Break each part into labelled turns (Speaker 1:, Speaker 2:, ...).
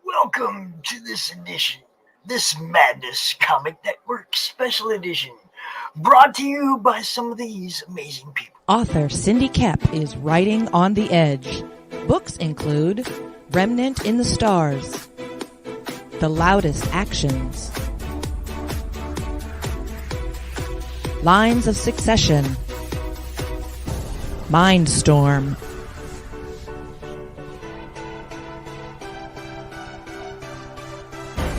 Speaker 1: Welcome to this Madness Comic Network special edition, brought to you by some of these amazing people.
Speaker 2: Author Cindy Kep is writing on the edge. Books include Remnant in the Stars, The Loudest Actions, Lines of Succession, Mindstorm,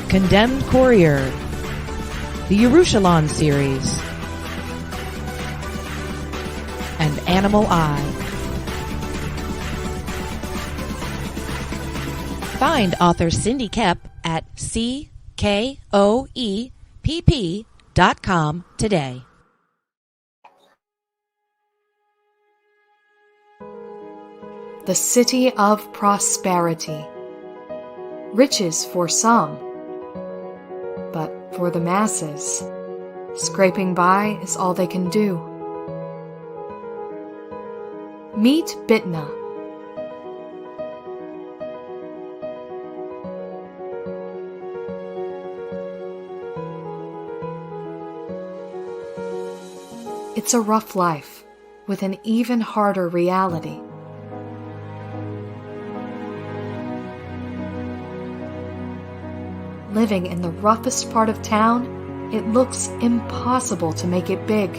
Speaker 2: Condemned Courier, the Yerushalayim series, and Animal Eye. Find author Cindy Kep at CKOEPP.com today.
Speaker 3: The City of Prosperity. Riches for some, but for the masses, scraping by is all they can do. Meet Bitna. It's a rough life, with an even harder reality. Living in the roughest part of town, it looks impossible to make it big.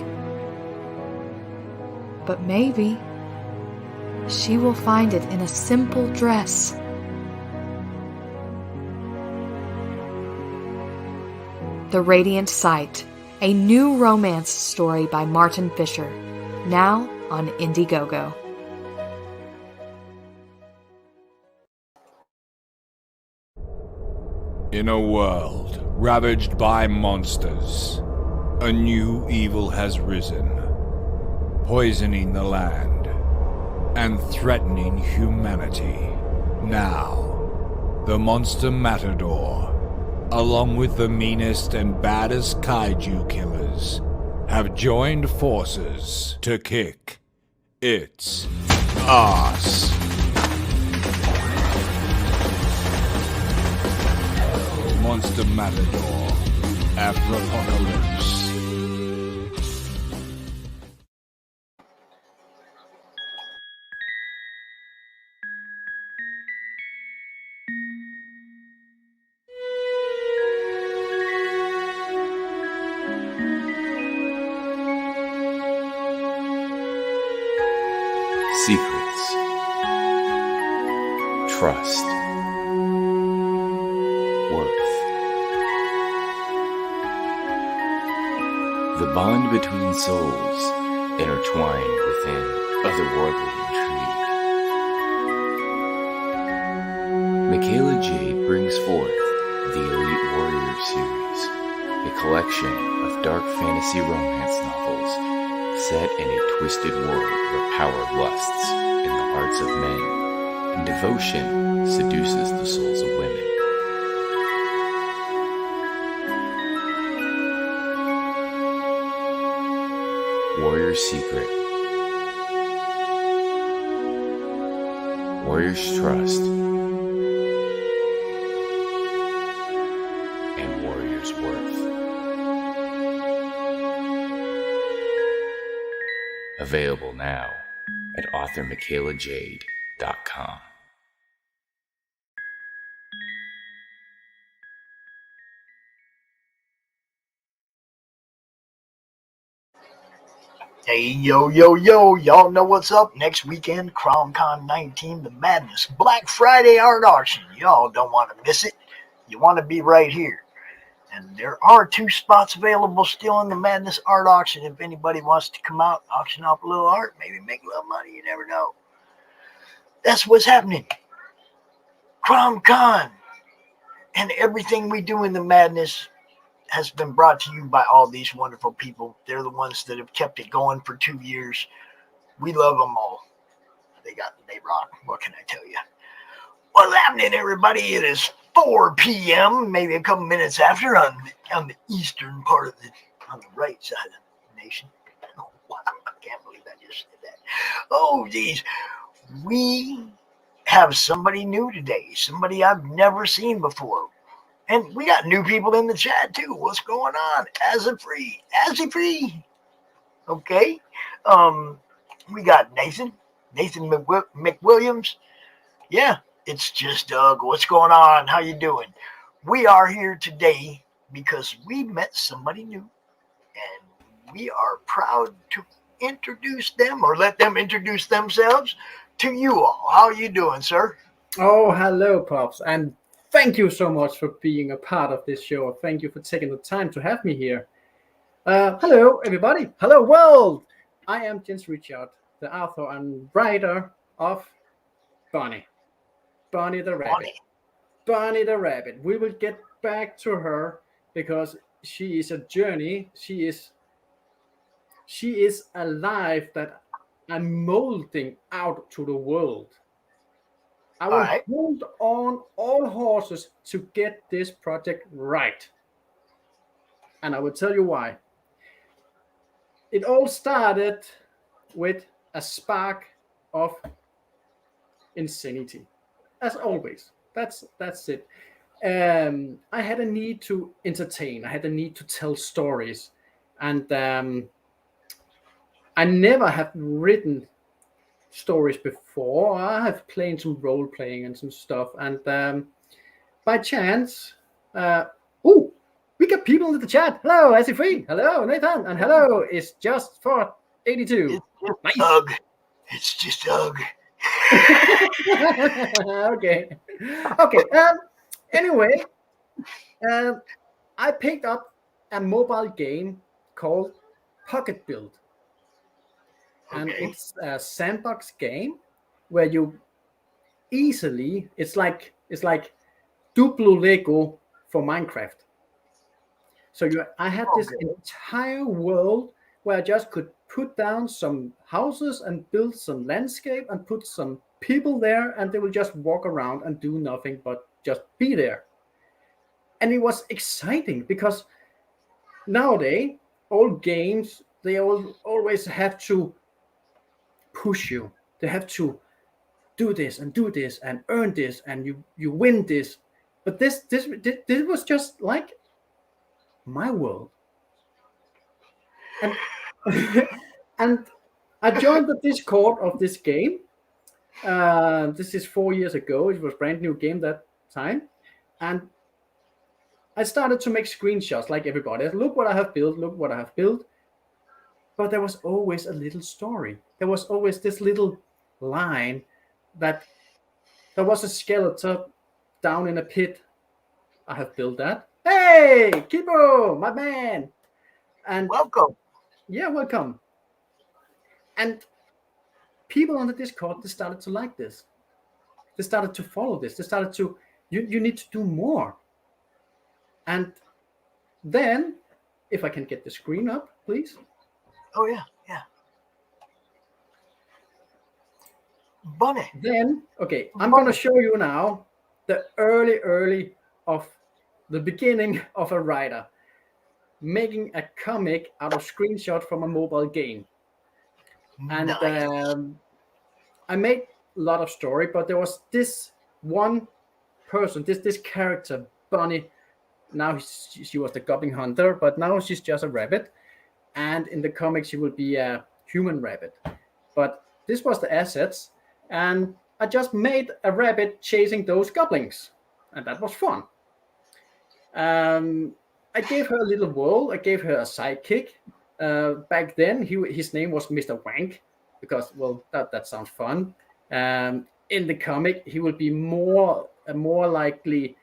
Speaker 3: But maybe she will find it in a simple dress. The Radiant Sight, a new romance story by Martin Fisher, now on Indiegogo.
Speaker 4: In a world ravaged by monsters, a new evil has risen, poisoning the land and threatening humanity. Now, the Monster Matador, along with the meanest and baddest kaiju killers, have joined forces to kick its ass. Monster Matador, Afropocalypse.
Speaker 5: Secrets, trust, worth. The bond between souls intertwined within otherworldly intrigue. Michaela Jade brings forth the Elite Warrior series, a collection of dark fantasy romance novels set in a twisted world where power lusts in the hearts of men and devotion seduces the souls of women. Warrior's Secret, Warrior's Trust, and Warrior's Worth. Available now at authormichaelajade.com.
Speaker 1: Hey, yo, y'all know what's up next weekend, CromCon 19, the Madness Black Friday art auction. Y'all don't want to miss it. You want to be right here. And there are 2 spots available still in the Madness art auction. If anybody wants to come out, auction off a little art, maybe make a little money, you never know. That's what's happening. CromCon and everything we do in the Madness has been brought to you by all these wonderful people. They're the ones that have kept it going for 2 years. We love them all. They rock. What can I tell you? What's happening, everybody? It is 4 p.m., maybe a couple minutes after on the eastern part of on the right side of Nation. Oh, wow, I can't believe I just said that. Oh, geez. We have somebody new today, somebody I've never seen before. And we got new people in the chat too. What's going on? Azzy Free. Okay. We got Nathan McWilliams. Yeah, it's just Doug. What's going on? How you doing? We are here today because we met somebody new, and we are proud to introduce them or let them introduce themselves to you all. How are you doing, sir?
Speaker 6: Oh, hello, Pops, and thank you so much for being a part of this show. Thank you for taking the time to have me here. Hello, everybody. Hello, world. I am Jens Richard, the author and writer of Bonnie the Rabbit. Bonnie the Rabbit. We will get back to her because she is a journey. She is a life that I'm molding out to the world. I will hold on all horses to get this project right. And I will tell you why. It all started with a spark of insanity. As always. That's it. I had a need to entertain. I had a need to tell stories. And I never have written stories before. I have played some role playing and some stuff, and by chance, we got people in the chat. Hello, SE3. Hello, Nathan, and hello, it's just for 82.
Speaker 1: Nice. Doug. It's just Doug.
Speaker 6: Okay. Anyway, I picked up a mobile game called Pocket Build. And it's a sandbox game where you easily, it's like Duplo Lego for Minecraft. So I had this entire world where I just could put down some houses and build some landscape and put some people there, and they will just walk around and do nothing but just be there. And it was exciting because nowadays all games, they always have to push you. They have to do this and earn this, and you win this. But this was just like my world. And and I joined the Discord of this game. This is 4 years ago. It was a brand new game that time, and I started to make screenshots like everybody. Look what I have built. But there was always a little story. There was always this little line that there was a skeleton down in a pit. I have built that. Hey, Kibo, my man. And
Speaker 1: welcome.
Speaker 6: Yeah, welcome. And people on the Discord, they started to like this. They started to follow this. They started to, you need to do more. And then, if I can get the screen up, please.
Speaker 1: Oh, yeah. Bunny.
Speaker 6: Then, I'm going to show you now the early of the beginning of a writer making a comic out of screenshot from a mobile game. And nice. I made a lot of story, but there was this one person, this character, Bunny. Now she was the goblin hunter, but now she's just a rabbit. And in the comics, she will be a human rabbit. But this was the assets. And I just made a rabbit chasing those goblins. And that was fun. I gave her a little world. I gave her a sidekick. Back then, his name was Mr. Wank. Because, well, that sounds fun. In the comic, he will be more likely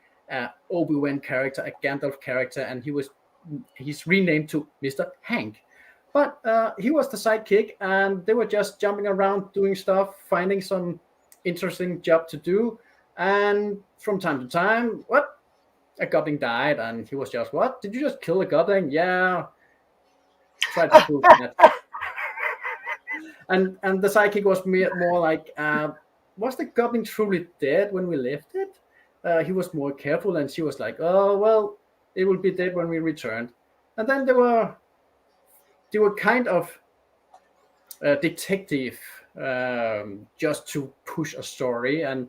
Speaker 6: Obi-Wan character, a Gandalf character. And he's renamed to Mr. Hank. But he was the sidekick, and they were just jumping around, doing stuff, finding some interesting job to do. And from time to time, a goblin died, and he was just, what? Did you just kill a goblin? Yeah. Tried to prove that. And the sidekick was more like, was the goblin truly dead when we left it? He was more careful, and she was like, oh, well, it will be dead when we returned. And then there were they were kind of detective, just to push a story. And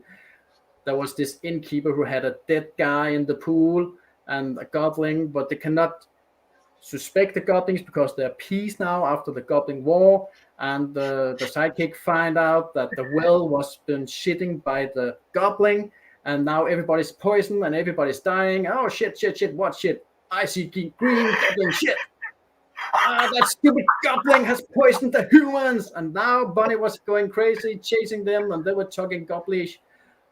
Speaker 6: there was this innkeeper who had a dead guy in the pool and a goblin, but they cannot suspect the goblins because they're peace now after the goblin war. And the sidekick find out that the well was been shitting by the goblin, and now everybody's poisoned and everybody's dying. Oh shit, shit, shit, what shit? I see green goblin shit. That stupid goblin has poisoned the humans. And now Bunny was going crazy, chasing them, and they were talking goblish.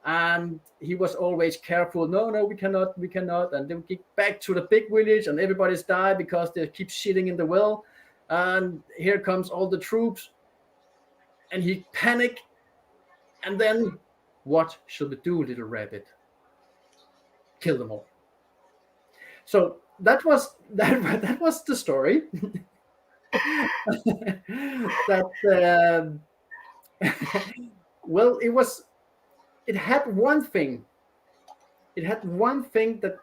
Speaker 6: And he was always careful. No, we cannot. And they would get back to the big village, and everybody's died because they keep shitting in the well. And here comes all the troops, and he panic. And then, what should we do, little rabbit? Kill them all. So that was the story. That well, it had one thing. It had one thing that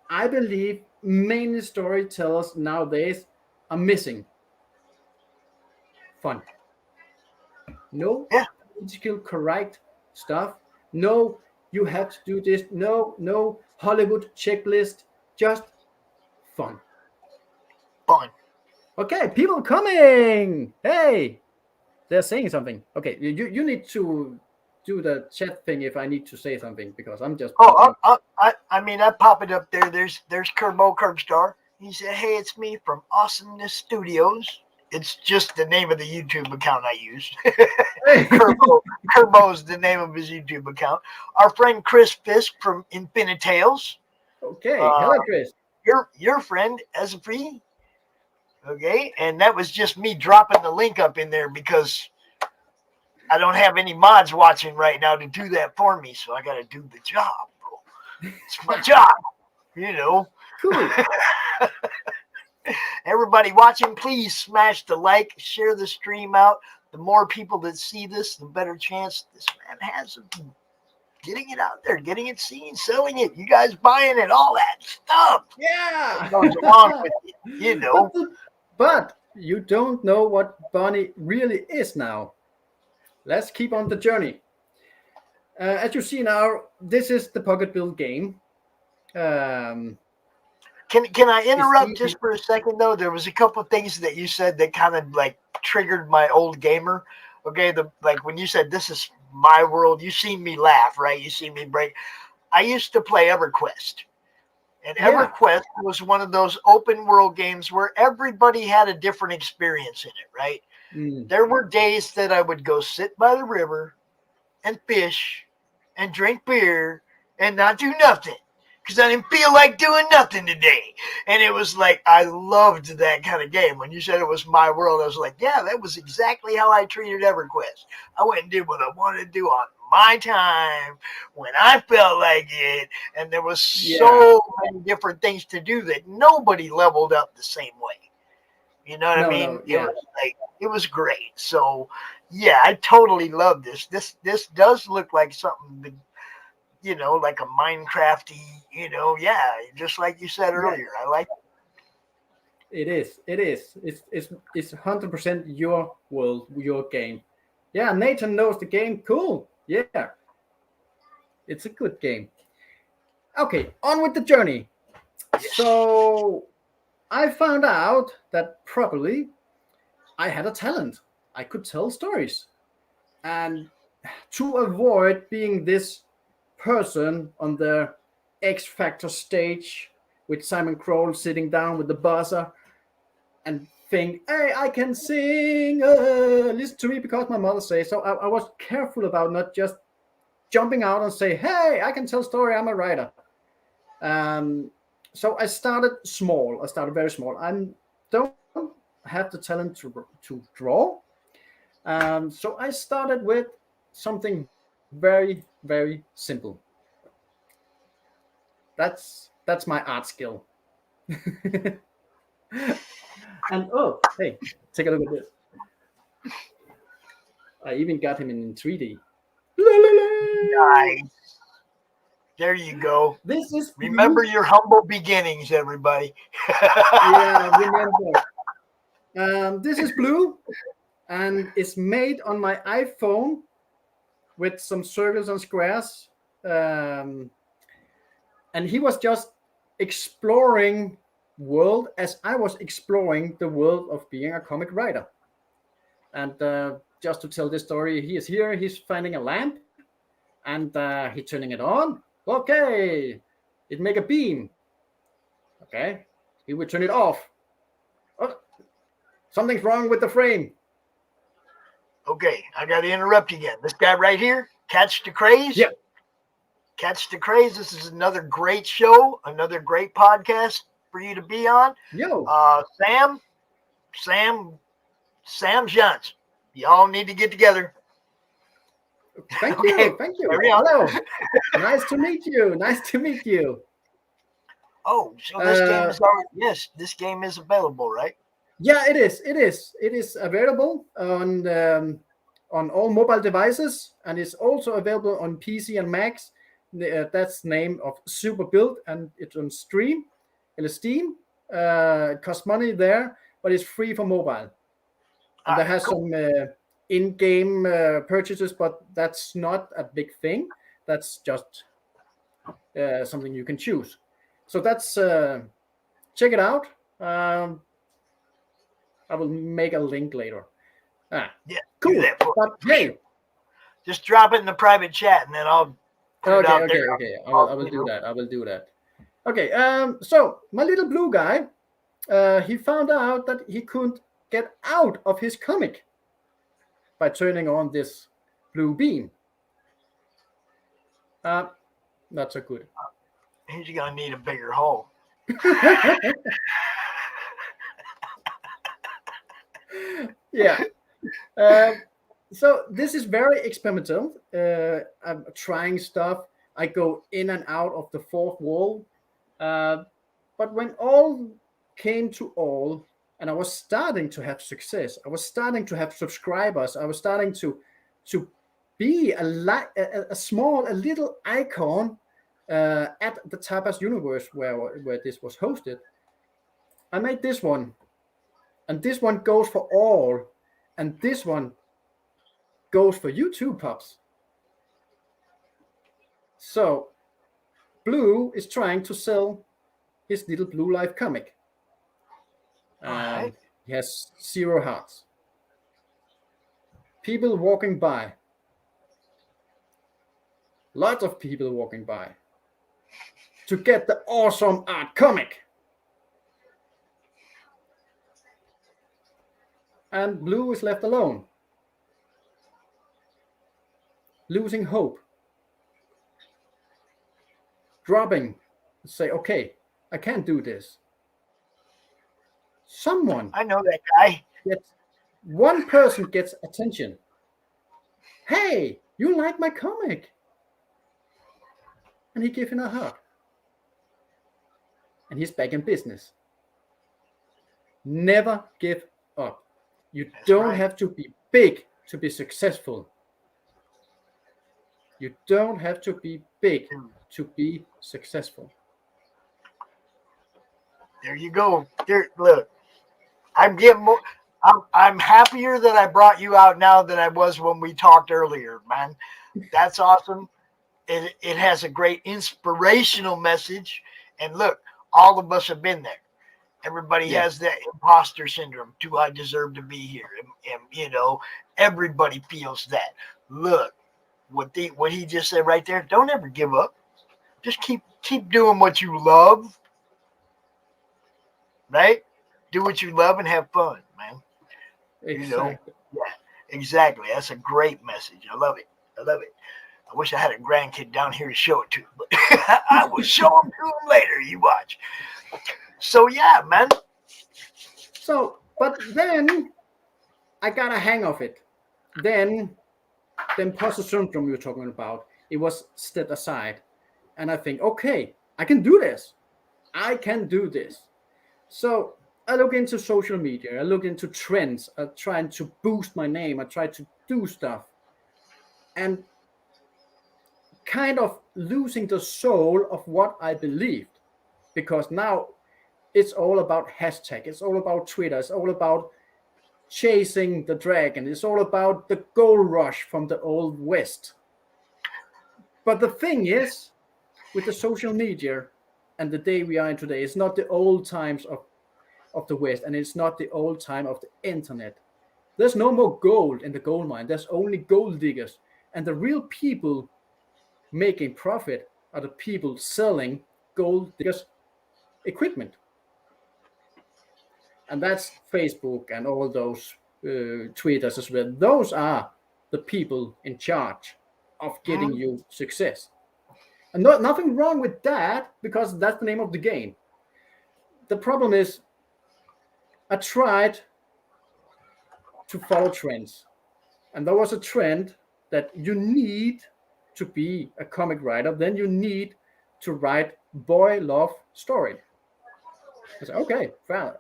Speaker 6: I believe many storytellers nowadays are missing. Fun. No political correct stuff. No, you have to do this. No Hollywood checklist. Just fun.
Speaker 1: Fun.
Speaker 6: Okay, people coming. Hey, they're saying something. Okay, you need to do the chat thing if I need to say something, because I'm just.
Speaker 1: I mean, I pop it up there. There's Kerbo Curbstar. He said, "Hey, it's me from Awesomeness Studios." It's just the name of the YouTube account I use. Kerbo is the name of his YouTube account. Our friend Chris Fisk from Infinite Tales.
Speaker 6: Okay, hello, Chris.
Speaker 1: Your friend Ezefree. Okay, and that was just me dropping the link up in there because I don't have any mods watching right now to do that for me, so I got to do the job, bro. It's my job, you know.
Speaker 6: Cool.
Speaker 1: Everybody watching, please smash the like, share the stream out. The more people that see this, the better chance this man has of getting it out there, getting it seen, selling it, you guys buying it, all that stuff.
Speaker 6: Yeah.
Speaker 1: Goes along with it, you know.
Speaker 6: But you don't know what Bunny really is now. Let's keep on the journey. As you see now, this is the Pocket Build game.
Speaker 1: Can I interrupt just for a second, though? There was a couple of things that you said that kind of like triggered my old gamer. Okay, like when you said this is my world, you seen me laugh, right? You see me break. I used to play EverQuest. And EverQuest was one of those open world games where everybody had a different experience in it, right? There were days that I would go sit by the river and fish and drink beer and not do nothing because I didn't feel like doing nothing today. And it was like, I loved that kind of game. When you said it was my world, I was like, yeah, that was exactly how I treated EverQuest. I went and did what I wanted to do on my time when I felt like it. And there was so many different things to do that nobody leveled up the same way. You know what I mean? It was great. So yeah, I totally love this. This does look like something, you know, like a Minecrafty, you know, just like you said earlier. I like it.
Speaker 6: It is. It's 100% your world, your game. Yeah, Nathan knows the game. Cool. Yeah. It's a good game. Okay, on with the journey. Yes. So I found out that probably I had a talent. I could tell stories. And to avoid being this person on the X Factor stage with Simon Crowell sitting down with the buzzer and think, hey, I can sing, listen to me because my mother says so. I was careful about not just jumping out and say, hey, I can tell story, I'm a writer. So I started small. I started very small. I don't have the talent to draw. So I started with something very, very simple. That's my art skill. And oh, hey, take a look at this. I even got him in 3D.
Speaker 1: Nice. There you go.
Speaker 6: This is
Speaker 1: remember your humble beginnings, everybody.
Speaker 6: Yeah, remember. This is blue, and it's made on my iPhone with some circles and squares. And he was just exploring world as I was exploring the world of being a comic writer. And just to tell this story, he is here. He's finding a lamp, and he's turning it on. Okay, it make a beam. Okay, he would turn it off. Oh, something's wrong with the frame.
Speaker 1: Okay, I got to interrupt you again. This guy right here, Catch the Craze.
Speaker 6: Yeah.
Speaker 1: Catch the Craze. This is another great show, another great podcast for you to be on.
Speaker 6: Yo.
Speaker 1: Sam Johns. Y'all need to get together.
Speaker 6: Thank
Speaker 1: Okay,
Speaker 6: you. Thank you.
Speaker 1: carry on.
Speaker 6: Hello. Nice to meet you. Nice to meet you.
Speaker 1: Oh, so this game is already, yes, this game is available, right?
Speaker 6: Yeah, it is. It is. It is available on all mobile devices, and it's also available on PC and Macs. That's the name of Super Build, and it's on Steam. It costs money there, but it's free for mobile. And there has
Speaker 1: cool.
Speaker 6: some in-game purchases, but that's not a big thing. That's just something you can choose. So that's check it out. I will make a link later.
Speaker 1: Yeah,
Speaker 6: cool.
Speaker 1: do that for
Speaker 6: But hey,
Speaker 1: just drop it in the private chat, and then I'll. put it out there.
Speaker 6: Okay. I will do that. I will do that. Okay. So my little blue guy, he found out that he couldn't get out of his comic by turning on this blue beam. Not so good.
Speaker 1: He's gonna need a bigger hole.
Speaker 6: Yeah. So this is very experimental. I'm trying stuff. I go in and out of the fourth wall. But when all came to all, and I was starting to have success, I was starting to have subscribers, I was starting to be a little icon at the Tapas universe where this was hosted. I made this one, and this one goes for all, and this one goes for you too, pups. So Blue is trying to sell his little Blue Life comic.
Speaker 1: Right.
Speaker 6: He has 0 hearts. People walking by. Lots of people walking by to get the awesome art comic. And Blue is left alone, losing hope, dropping, say, okay, I can't do this.
Speaker 1: I know that guy.
Speaker 6: One person gets attention. Hey, you like my comic? And he gives him a hug. And he's back in business. Never give up. You don't have to be big to be successful. You don't have to be big to be successful.
Speaker 1: There you go. There, look, I'm getting more. I'm happier that I brought you out now than I was when we talked earlier, man. That's awesome. It has a great inspirational message. And look, all of us have been there. Everybody has that imposter syndrome. Do I deserve to be here? And everybody feels that. Look, what he just said right there. Don't ever give up. Just keep doing what you love. Right? Do what you love and have fun, man.
Speaker 6: Exactly.
Speaker 1: Yeah, exactly. That's a great message. I love it. I wish I had a grandkid down here to show it to, but I will show him to him later. You watch. So yeah, man.
Speaker 6: So, but then I got a hang of it. Then the imposter syndrome you were talking about, it was set aside, and I think, okay, I can do this. So I look into social media. I look into trends. I'm trying to boost my name. I try to do stuff, and kind of losing the soul of what I believed, because now it's all about hashtag. It's all about Twitter. It's all about chasing the dragon. It's all about the gold rush from the old West. But the thing is, with the social media and the day we are in today, it's not the old times of the West, and it's not the old time of the internet. There's no more gold in the gold mine. There's only gold diggers. And the real people making profit are the people selling gold diggers equipment. And that's Facebook and all those Twitters as well. Those are the people in charge of getting you success. And nothing wrong with that, because that's the name of the game. The problem is, I tried to follow trends. And there was a trend that you need to be a comic writer, then you need to write boy love story. I said, okay, fine.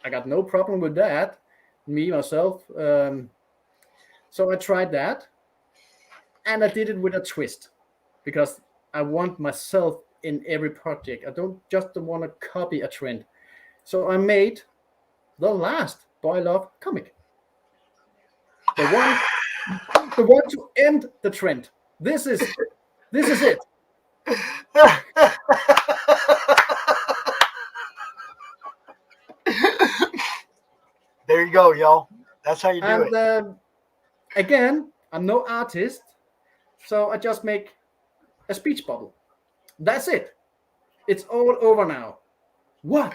Speaker 6: I got no problem with that, me, myself. So I tried that, and I did it with a twist, because I want myself in every project. I don't just want to copy a trend. So I made the last boy love comic. The one to end the trend. This is it.
Speaker 1: There you go, y'all. That's how you do it.
Speaker 6: And again, I'm no artist, so I just make a speech bubble. That's it. It's all over now. What?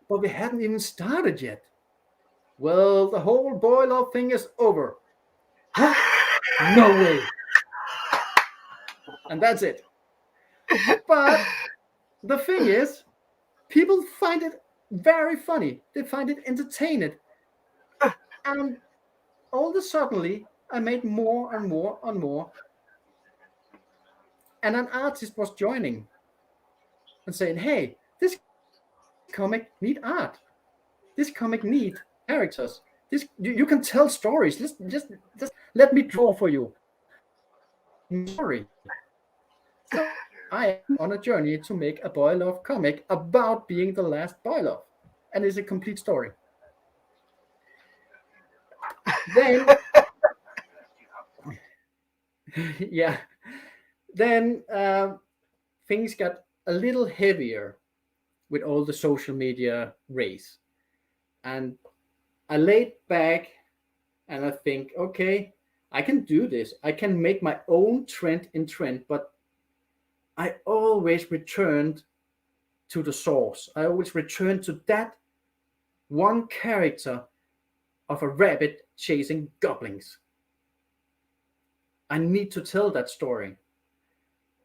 Speaker 6: But we hadn't even started yet. Well, the whole boy love thing is over. What? No way. And that's it. But the thing is, people find it very funny. They find it entertaining. And all of a sudden, I made more and more and more. And an artist was joining and saying, hey, this comic need art. This comic need characters. This you can tell stories. Just let me draw for you. Sorry. So I am on a journey to make a boy love comic about being the last boy love. And it's a complete story. Then yeah. Then things got a little heavier with all the social media race. And I laid back and I think, okay, I can do this. I can make my own trend in trend, but I always returned to the source. I always returned to that one character of a rabbit chasing goblins. I need to tell that story.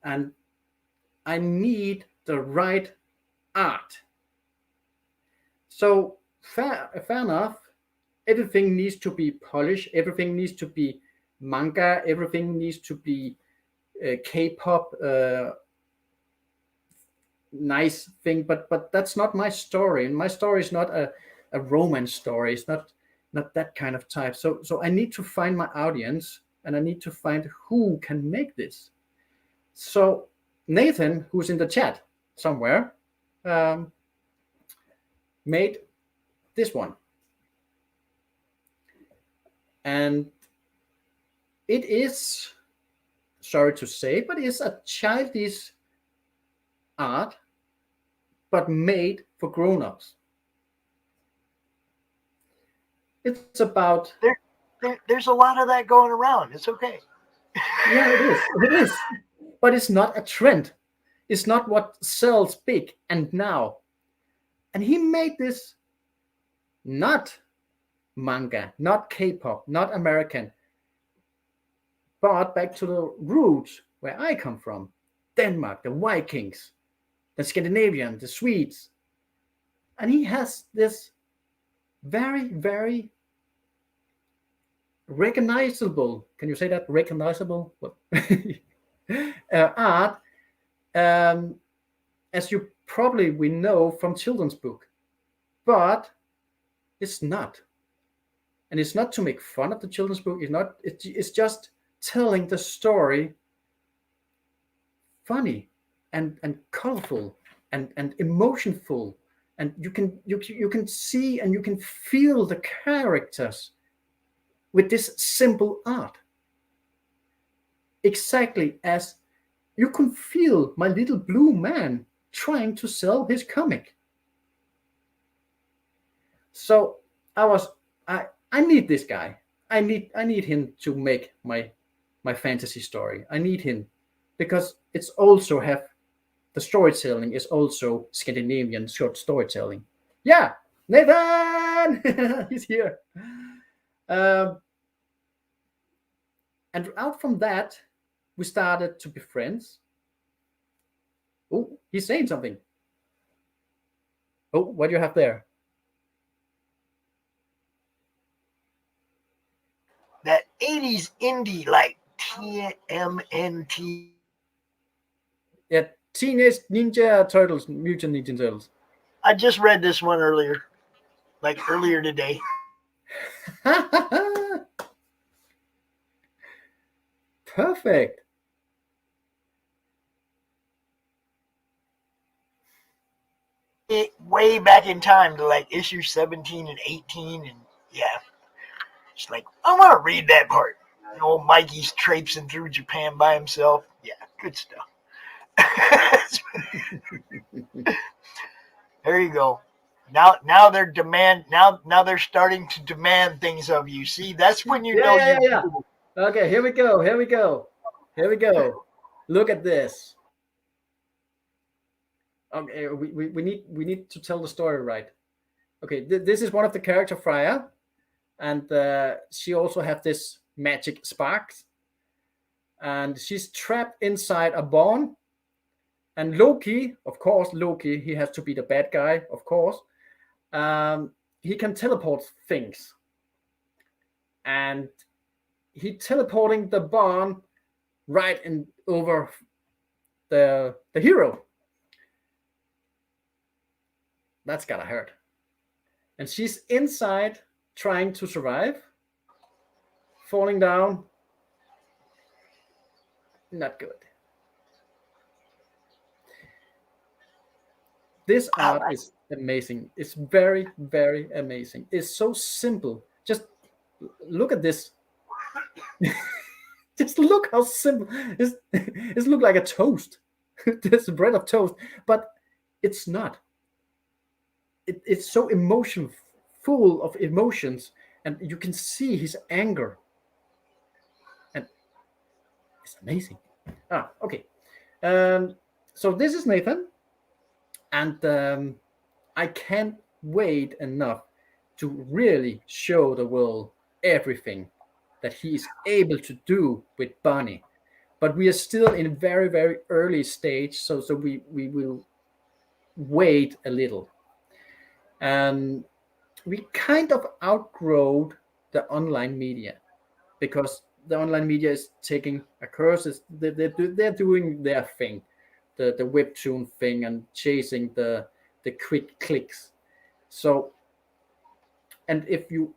Speaker 6: And I need the right art. So fair enough. Everything needs to be polished. Everything needs to be manga. Everything needs to be K-pop. Nice thing, but that's not my story. And my story is not a romance story. It's not that kind of type. So I need to find my audience, and I need to find who can make this. So Nathan, who's in the chat somewhere, made this one. And it is, sorry to say, but it's a childish art, but made for grown-ups. It's about...
Speaker 1: There's a lot of that going around. It's okay.
Speaker 6: Yeah, it is. It is. But it's not a trend. It's not what sells big and now. And he made this not manga, not K-pop, not American, but back to the roots where I come from. Denmark, the Vikings, the Scandinavian, the Swedes. And he has this very, very recognizable, can you say that? Recognizable art, as you probably we know from children's book, but it's not. And it's not to make fun of the children's book. It's just telling the story funny and colorful and emotionful and you can see and you can feel the characters with this simple art, exactly as you can feel my little blue man trying to sell his comic. So I need this guy. I need him to make my fantasy story. I need him because it's also have the storytelling is also Scandinavian short storytelling. Yeah, Nathan, he's here. Um, and out from that, we started to be friends. Oh, he's saying something. Oh, what do you have there?
Speaker 1: That 80s indie like TMNT.
Speaker 6: Yeah, Teenage Ninja Turtles, Mutant Ninja Turtles.
Speaker 1: I just read this one earlier, like earlier today.
Speaker 6: Perfect.
Speaker 1: Way back in time to like issue 17 and 18, and yeah, it's like I want to read that part. Old Mikey's traipsing through Japan by himself. Yeah, good stuff. There you go. Now they're now they're starting to demand things of you. See, that's when you know
Speaker 6: Yeah. Okay, here we go. Look at this. Okay, we need to tell the story right. Okay, this is one of the character Freya, and she also have this magic sparks, and she's trapped inside a barn. And Loki, of course, he has to be the bad guy, of course. He can teleport things, and he teleporting the barn right in over the hero. That's gotta hurt. And she's inside trying to survive, falling down. Not good. This art is amazing. It's very, very amazing. It's so simple. Just look at this. Just look how simple. It's look like a toast. There's a bread of toast, but it's not. It's so full of emotions, and you can see his anger, and it's amazing. Okay. So this is Nathan, and I can't wait enough to really show the world everything that he is able to do with Bonnie. But we are still in a very, very early stage, so we will wait a little. And we kind of outgrow the online media because the online media is taking a course. They're doing their thing, the webtoon thing, and chasing the quick clicks. So, and if you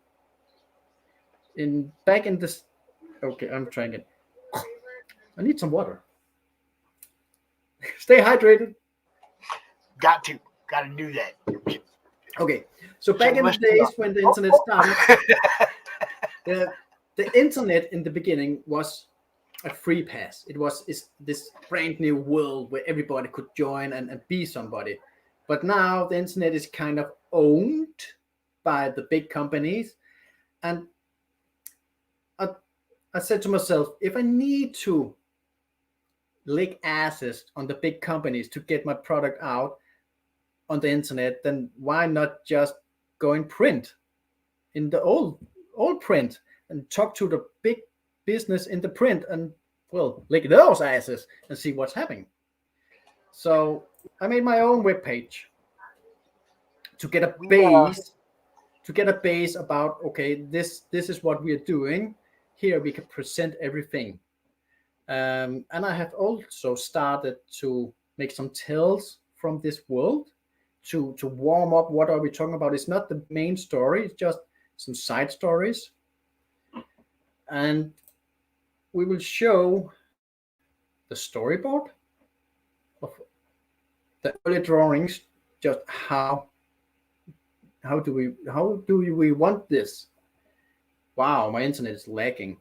Speaker 6: back in this, okay, I'm trying it. I need some water. Stay hydrated.
Speaker 1: Got to do that.
Speaker 6: Okay, so back in the days when the internet started, the internet in the beginning was a free pass. It's this brand new world where everybody could join and be somebody. But now the internet is kind of owned by the big companies. And I said to myself, if I need to lick asses on the big companies to get my product out on the internet, then why not just go in print, in the old print, and talk to the big business in the print and, well, lick those asses and see what's happening. So I made my own webpage to get a base about, okay, this is what we are doing. Here we can present everything. And I have also started to make some tales from this world to warm up. What are we talking about? It's not the main story. It's just some side stories. And we will show the storyboard of the early drawings, just how how do we want this? Wow, my internet is lagging.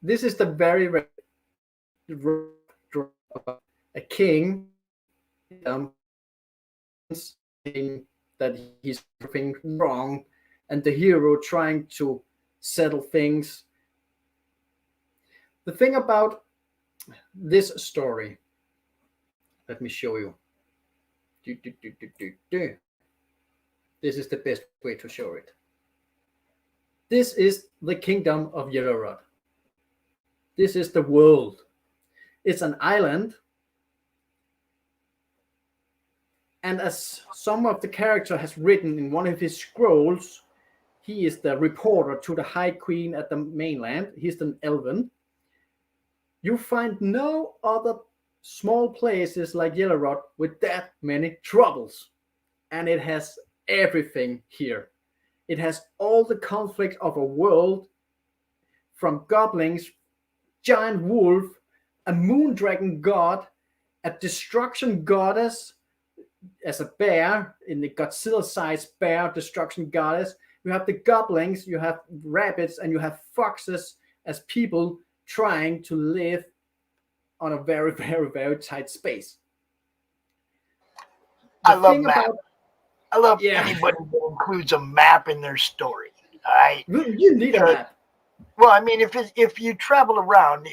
Speaker 6: This is the very a king saying that he's everything wrong, and the hero trying to settle things. The thing about this story, let me show you. This is the best way to show it. This is the kingdom of Yellow. This is the world. It's an island. And as some of the character has written in one of his scrolls, he is the reporter to the High Queen at the mainland. He's an elven. You find no other small places like Yellow with that many troubles. And it has everything here. It has all the conflict of a world, from goblins, giant wolf, a moon dragon god, a destruction goddess as a bear, in the Godzilla-sized bear destruction goddess. You have the goblins, you have rabbits, and you have foxes as people trying to live on a very, very, very tight space.
Speaker 1: I love maps. I love anybody that includes a map in their story. All right,
Speaker 6: you need a map.
Speaker 1: Well, I mean, if you travel around,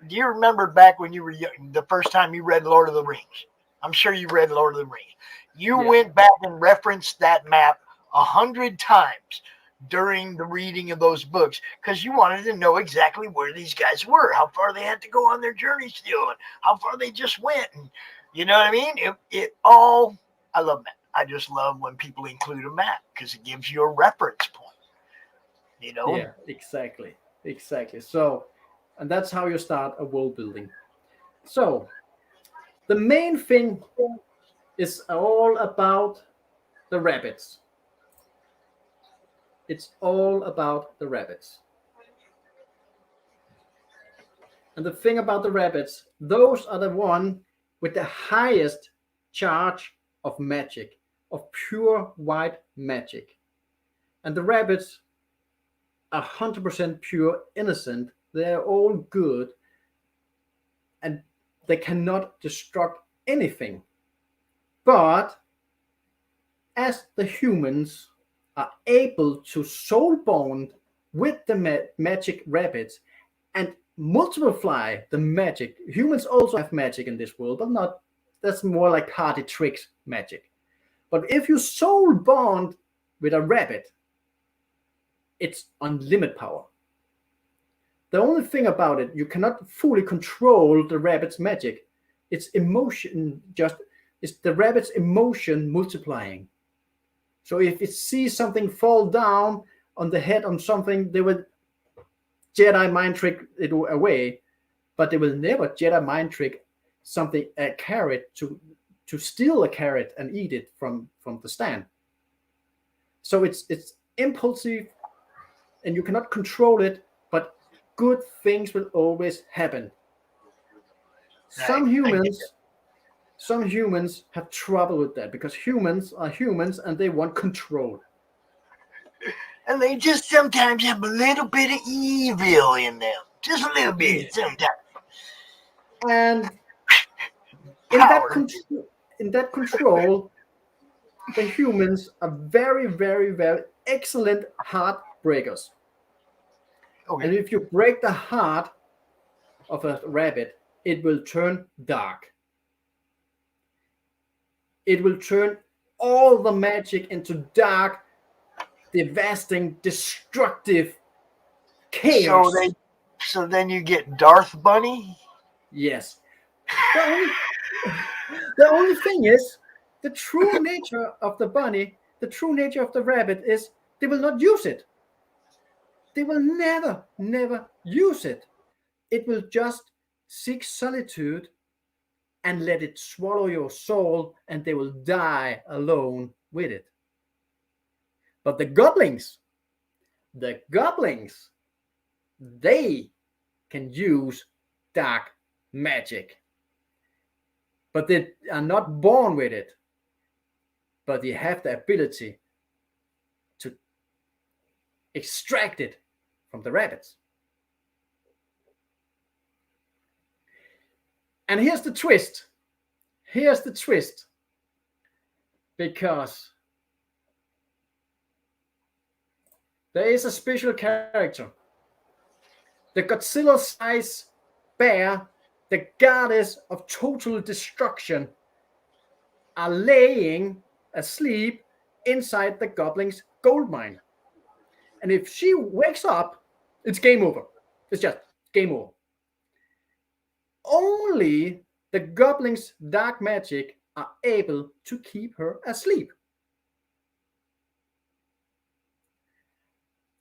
Speaker 1: do you remember back when you were young, the first time you read Lord of the Rings? I'm sure you read Lord of the Rings. You went back and referenced that map 100 times during the reading of those books because you wanted to know exactly where these guys were, how far they had to go on their journeys still, and how far they just went. And you know what I mean? I love maps. I just love when people include a map because it gives you a reference point. You know?
Speaker 6: Yeah, exactly. So, and that's how you start a world building. So, the main thing is all about the rabbits. It's all about the rabbits. And the thing about the rabbits, those are the one with the highest charge of magic, of pure white magic. And the rabbits are 100% pure innocent. They're all good. And they cannot destruct anything. But as the humans are able to soul bond with the magic rabbits and multiply the magic, humans also have magic in this world, but not, that's more like party tricks magic. But if you soul bond with a rabbit, it's unlimited power. The only thing about it, you cannot fully control the rabbit's magic. It's emotion, it's the rabbit's emotion multiplying. So if it sees something fall down on the head on something, they will Jedi mind trick it away, but they will never Jedi mind trick a carrot to steal a carrot and eat it from the stand. So it's impulsive and you cannot control it, but good things will always happen. Some humans have trouble with that because humans are humans and they want control.
Speaker 1: And they just sometimes have a little bit of evil in them. Just a little bit sometimes.
Speaker 6: And in that control, the humans are very, very, very excellent heartbreakers. Okay. And if you break the heart of a rabbit, it will turn dark. It will turn all the magic into dark, devastating, destructive chaos.
Speaker 1: So then you get Darth Bunny?
Speaker 6: Yes. The only thing is, the true nature of the bunny, the true nature of the rabbit is they will not use it. They will never, never use it. It will just seek solitude and let it swallow your soul, and they will die alone with it. But the goblins, they can use dark magic. but they are not born with it, but they have the ability to extract it from the rabbits. And here's the twist. Here's the twist. Because there is a special character. The Godzilla-sized bear, the goddess of total destruction, are laying asleep inside the goblin's gold mine. And if she wakes up, it's game over. It's just game over. Only the goblin's dark magic are able to keep her asleep.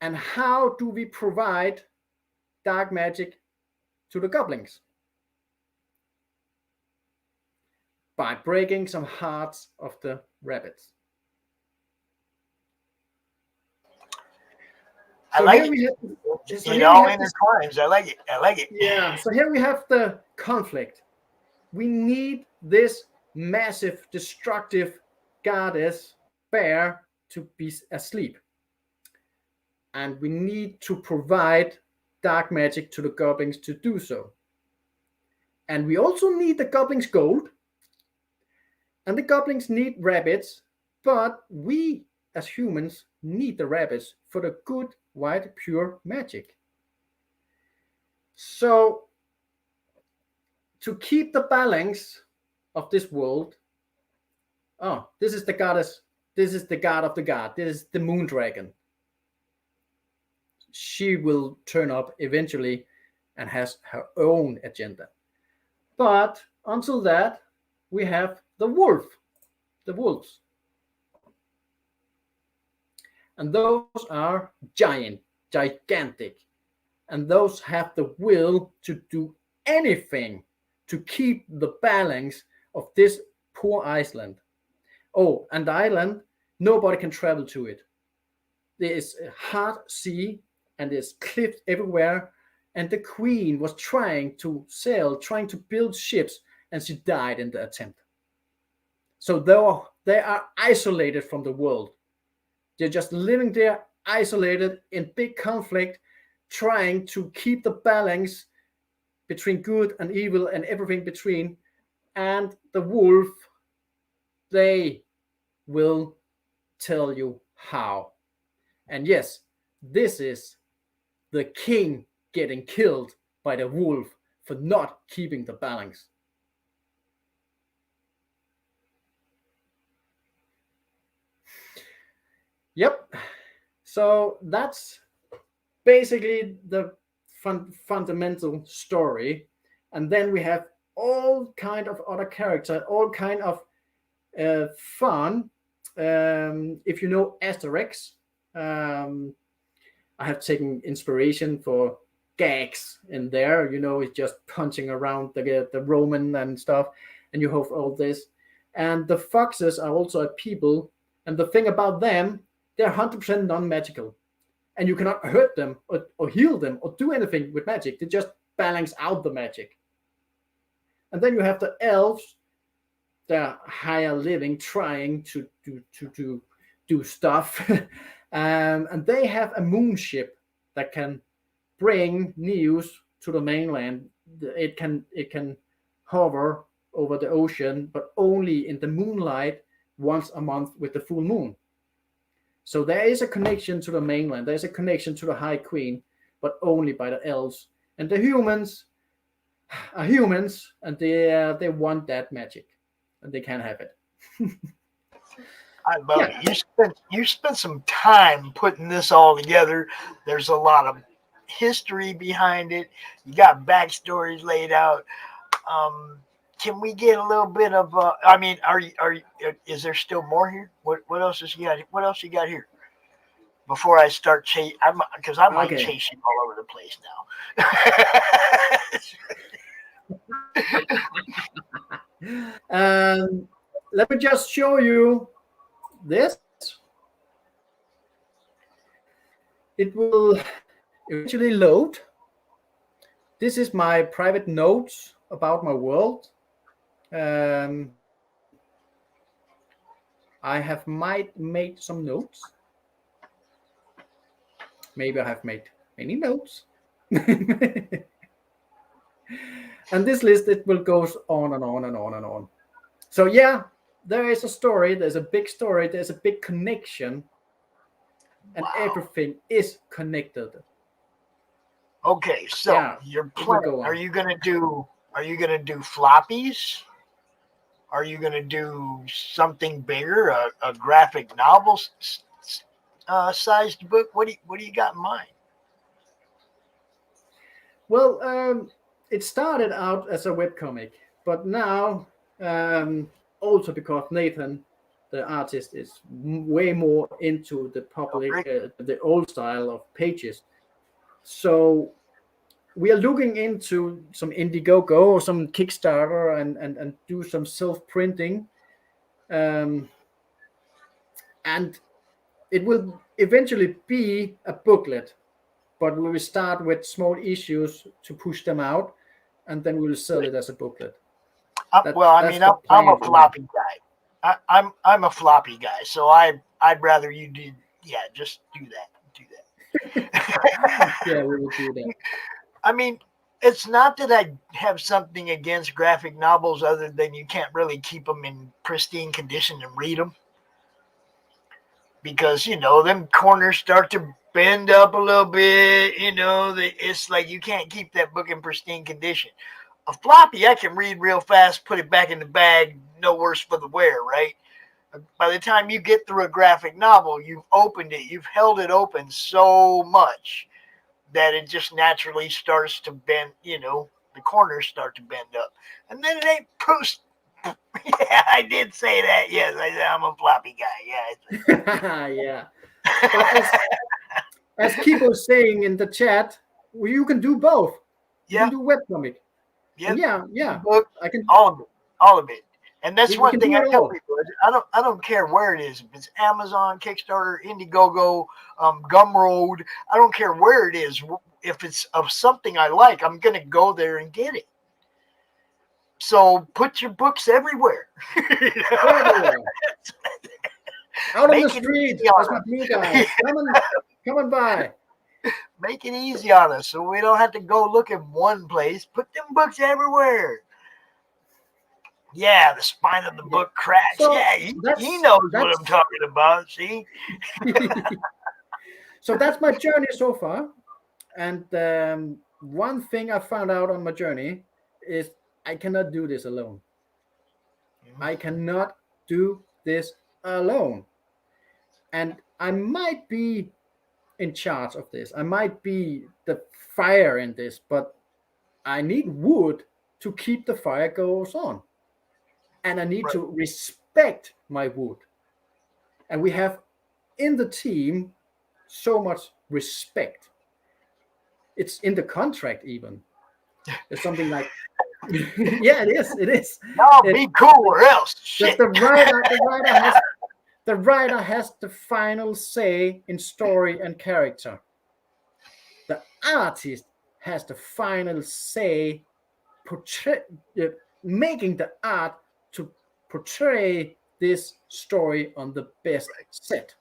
Speaker 6: And how do we provide dark magic to the goblins? By breaking some hearts of the rabbits.
Speaker 1: I like it. It all intertwines. I like it. I like it.
Speaker 6: Yeah. So here we have the conflict. We need this massive, destructive goddess bear to be asleep. And we need to provide dark magic to the goblins to do so. And we also need the goblins' gold. And the goblins need rabbits. But we, as humans, need the rabbits for the good, white, pure magic. So, to keep the balance of this world, this is the goddess, this is the god of the god, this is the moon dragon. She will turn up eventually and has her own agenda. But until that, we have the wolves. And those are gigantic. And those have the will to do anything to keep the balance of this poor island. Oh, and the island, nobody can travel to it. There is a hard sea and there's cliffs everywhere. And the queen was trying to sail, trying to build ships, and she died in the attempt. So they are isolated from the world. They're just living there, isolated in big conflict, trying to keep the balance between good and evil and everything between. And the wolf, they will tell you how. And yes, this is the king getting killed by the wolf for not keeping the balance. Yep. So that's basically the fundamental story. And then we have all kind of other characters, all kind of fun. If you know Asterix, I have taken inspiration for gags in there. You know, it's just punching around the Roman and stuff, and you have all this. And the foxes are also a people. And the thing about them, they're 100% non-magical. And you cannot hurt them or heal them or do anything with magic. They just balance out the magic. And then you have the elves. They're higher living, trying to do stuff. And they have a moon ship that can bring news to the mainland. It can hover over the ocean, but only in the moonlight once a month with the full moon. So there is a connection to the mainland. There's a connection to the High Queen, but only by the elves. And the humans are humans, and they want that magic, and they can't have it.
Speaker 1: I love it. You spent some time putting this all together. There's a lot of history behind it. You got backstories laid out. Can we get a little bit of? Is there still more here? What else is you got? What else you got here? Before I start chasing, because I might chase you all over the place
Speaker 6: now. Let me just show you this. It will eventually load. This is my private notes about my world. Um, I have might made some notes. Maybe I have made many notes. And this list, it will goes on and on and on and on. So yeah, there is a story. There's a big story. There's a big connection, and
Speaker 1: Wow.
Speaker 6: everything is connected.
Speaker 1: Okay, so
Speaker 6: Yeah,
Speaker 1: your
Speaker 6: it will
Speaker 1: plan.
Speaker 6: go
Speaker 1: Are
Speaker 6: on.
Speaker 1: you gonna do? Are you gonna do floppies? Are you gonna do something bigger, a graphic novel sized book? What do you got in mind?
Speaker 6: Well, it started out as a webcomic, but now, also because Nathan, the artist, is way more into the
Speaker 1: Oh,
Speaker 6: public,
Speaker 1: Rick?
Speaker 6: the old style of pages. So we are looking into some Indiegogo or some Kickstarter and do some self printing, um, and it will eventually be a booklet. But we will start with small issues to push them out, and then we will sell it as a booklet.
Speaker 1: Well, I
Speaker 6: That's
Speaker 1: mean,
Speaker 6: the
Speaker 1: I'm a
Speaker 6: plan for now.
Speaker 1: floppy guy. I'm a floppy guy, so I'd rather you do. Yeah, just do that. Do
Speaker 6: Yeah,
Speaker 1: that.
Speaker 6: we will do that.
Speaker 1: I mean, it's not that I have something against graphic novels, other than you can't really keep them in pristine condition and read them, because them corners start to bend up a little bit. It's like you can't keep that book in pristine condition. A floppy I can read real fast, put it back in the bag, no worse for the wear, right? By the time you get through a graphic novel, you've opened it, you've held it open so much that it just naturally starts to bend, the corners start to bend up. And then it ain't post. Yeah, I did say that. Yes, I said I'm a floppy guy.
Speaker 6: Yeah, but as Kibo was saying in the chat, well, you can do both. You
Speaker 1: Yeah,
Speaker 6: can do webcomic, and
Speaker 1: yep.
Speaker 6: yeah,
Speaker 1: Book,
Speaker 6: I can.
Speaker 1: all of it. All of it. And that's
Speaker 6: We
Speaker 1: one
Speaker 6: can
Speaker 1: thing
Speaker 6: do
Speaker 1: I
Speaker 6: it
Speaker 1: tell
Speaker 6: all.
Speaker 1: people. I don't care where it is. If it's Amazon, Kickstarter, Indiegogo, Gumroad, I don't care where it is. If it's of something I like, I'm gonna go there and get it. So put your books everywhere.
Speaker 6: Everywhere. Out on the
Speaker 1: Make it
Speaker 6: street.
Speaker 1: easy
Speaker 6: That's
Speaker 1: on
Speaker 6: my
Speaker 1: us.
Speaker 6: blue guy. Come on by.
Speaker 1: Make it easy on us so we don't have to go look in one place. Put them books everywhere. Yeah, the spine of the
Speaker 6: Yeah.
Speaker 1: book cracks.
Speaker 6: So
Speaker 1: Yeah, he knows what I'm
Speaker 6: that's
Speaker 1: talking about. See?
Speaker 6: so that's my journey so far. And one thing I found out on my journey is I cannot do this alone. I cannot do this alone. And I might be in charge of this. I might be the fire in this, but I need wood to keep the fire goes on. And I need
Speaker 1: Right.
Speaker 6: to respect my wood. And we have in the team so much respect. It's in the contract even. It's something like yeah, it is. It is.
Speaker 1: Y'all
Speaker 6: It,
Speaker 1: be cool or else.
Speaker 6: that
Speaker 1: Shit.
Speaker 6: the writer has the final say in story and character. The artist has the final say portray, uh, making the art to portray this story on the best set.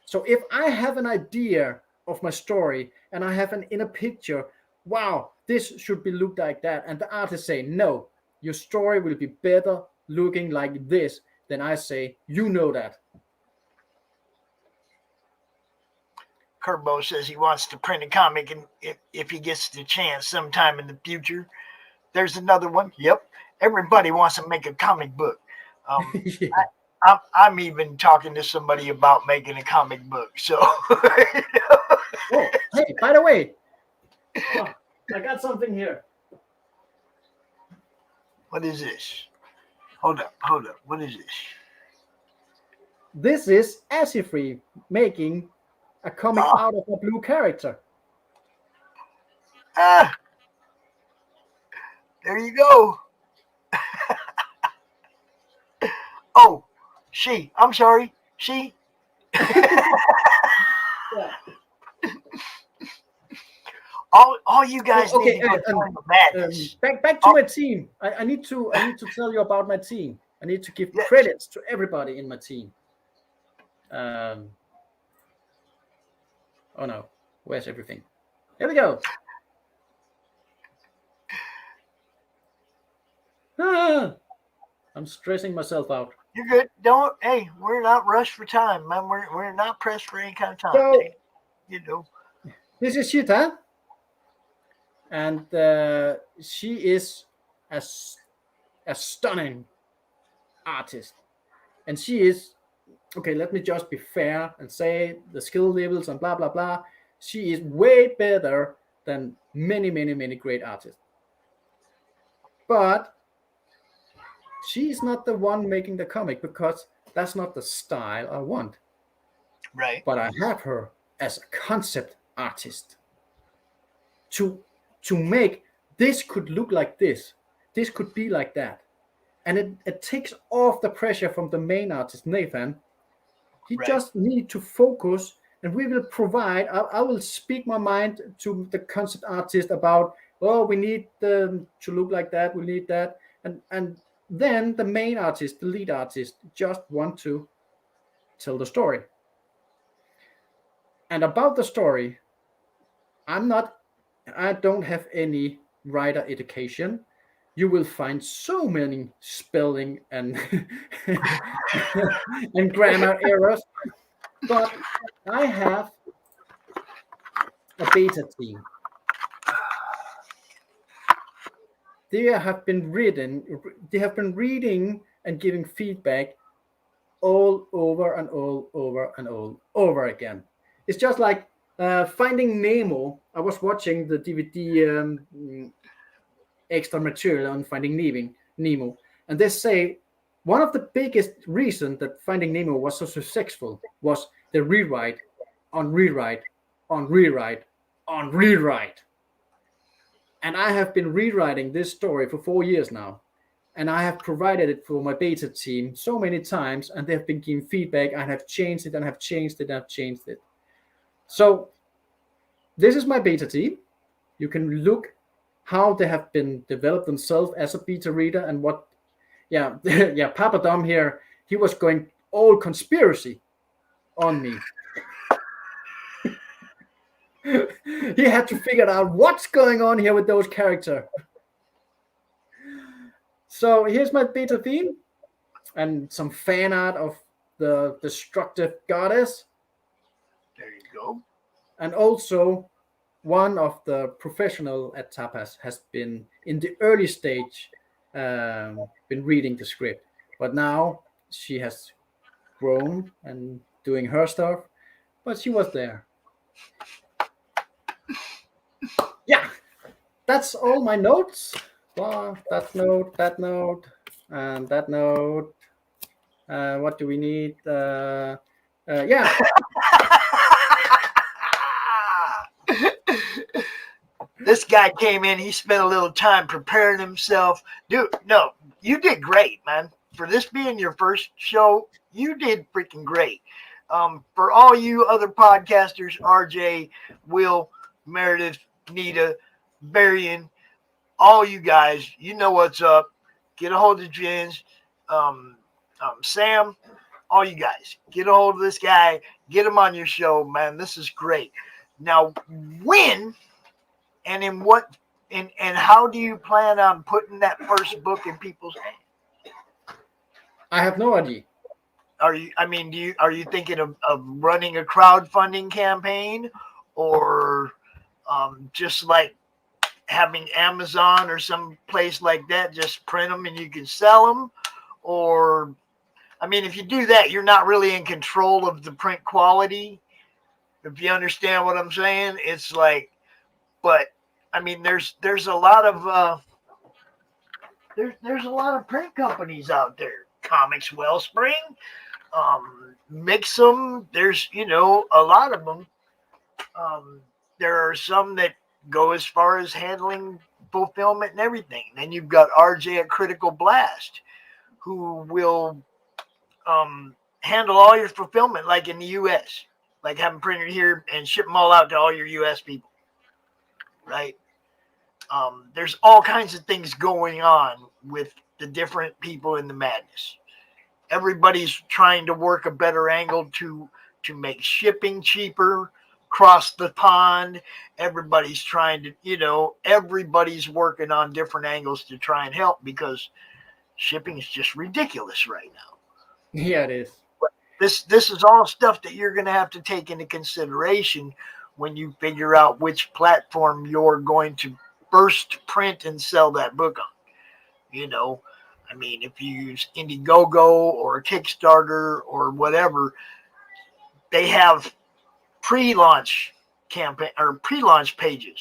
Speaker 6: So if I have an idea of my story and I have an inner picture, wow, this should be looked like that, and the artist say no, your story will be better looking like this, then I say you know that.
Speaker 1: Kerbo says he wants to print a comic, and if he gets the chance sometime in the future, there's another one. Yep. Everybody wants to make a comic book.
Speaker 6: Yeah.
Speaker 1: I'm even talking to somebody about making a comic book. So,
Speaker 6: Oh, hey, by the way, oh, I got something here.
Speaker 1: what is this? Hold up. What is this?
Speaker 6: This is Asifree making a comic
Speaker 1: Oh,
Speaker 6: out of a blue character.
Speaker 1: ah, there you go. Oh, she. I'm sorry. She.
Speaker 6: Yeah.
Speaker 1: All you guys
Speaker 6: Okay,
Speaker 1: need to go join the madness.
Speaker 6: back to my team. I need to tell you about my team. I need to give
Speaker 1: Yes.
Speaker 6: credits to everybody in my team. Oh no, where's everything? Here we go. I'm stressing myself out.
Speaker 1: You're good. Hey, we're not rushed for time, man. We're not pressed for any kind of time.
Speaker 6: So
Speaker 1: This
Speaker 6: is Shita, and she is a stunning artist, and she is okay. Let me just be fair and say the skill levels and blah blah blah. She is way better than many great artists, but she is not the one making the comic because that's not the style I want.
Speaker 1: Right.
Speaker 6: But I have her as a concept artist to make this could look like this could be like that, and it takes off the pressure from the main artist Nathan. He just need to focus, and we will provide. I will speak my mind to the concept artist about, we need them to look like that, we need that, and then the main artist, the lead artist, just want to tell the story. And about the story, I don't have any writer education. You will find so many spelling and and grammar errors, but I have a beta team. They have been reading and giving feedback all over and all over and all over again. It's just like Finding Nemo. I was watching the DVD extra material on Finding Nemo, and they say one of the biggest reasons that Finding Nemo was so successful was the rewrite on rewrite on rewrite on rewrite. And I have been rewriting this story for 4 years now. And I have provided it for my beta team so many times, and they have been giving feedback. I have changed it and have changed it and have changed it. So this is my beta team. You can look how they have been developed themselves as a beta reader and what, Papa Dom here, he was going all conspiracy on me. He had to figure out what's going on here with those characters. So here's my beta theme and some fan art of the destructive goddess.
Speaker 1: There you go.
Speaker 6: And also one of the professional at Tapas has been in the early stage, been reading the script, but now she has grown and doing her stuff, but she was there. Yeah, that's all my notes. That note, and that note. What do we need? Yeah.
Speaker 1: This guy came in. He spent a little time preparing himself. Dude, no, you did great, man. For this being your first show, you did freaking great. For all you other podcasters, RJ, Will, Meredith, Nita, Varian, all you guys, you know what's up. Get a hold of Jens, Sam, all you guys. Get a hold of this guy. Get him on your show, man. This is great. Now, when and in what and how do you plan on putting that first book in people's hands?
Speaker 6: I have no idea.
Speaker 1: Are you thinking of running a crowdfunding campaign, or just like having Amazon or some place like that just print them and you can sell them? Or, if you do that, you're not really in control of the print quality. If you understand what I'm saying, it's like, but there's a lot of there's a lot of print companies out there. Comics Wellspring, Mix'em. There's a lot of them. There are some that go as far as handling fulfillment and everything. Then you've got RJ at Critical Blast, who will handle all your fulfillment, like in the U.S., like have them printed here and ship them all out to all your U.S. people. right? There's all kinds of things going on with the different people in the madness. Everybody's trying to work a better angle to make shipping cheaper across the pond. Everybody's trying to, everybody's working on different angles to try and help because shipping is just ridiculous right now.
Speaker 6: Yeah, it is.
Speaker 1: This is all stuff that you're going to have to take into consideration when you figure out which platform you're going to first print and sell that book on. I mean, if you use Indiegogo or Kickstarter or whatever, they have pre-launch campaign or pre-launch pages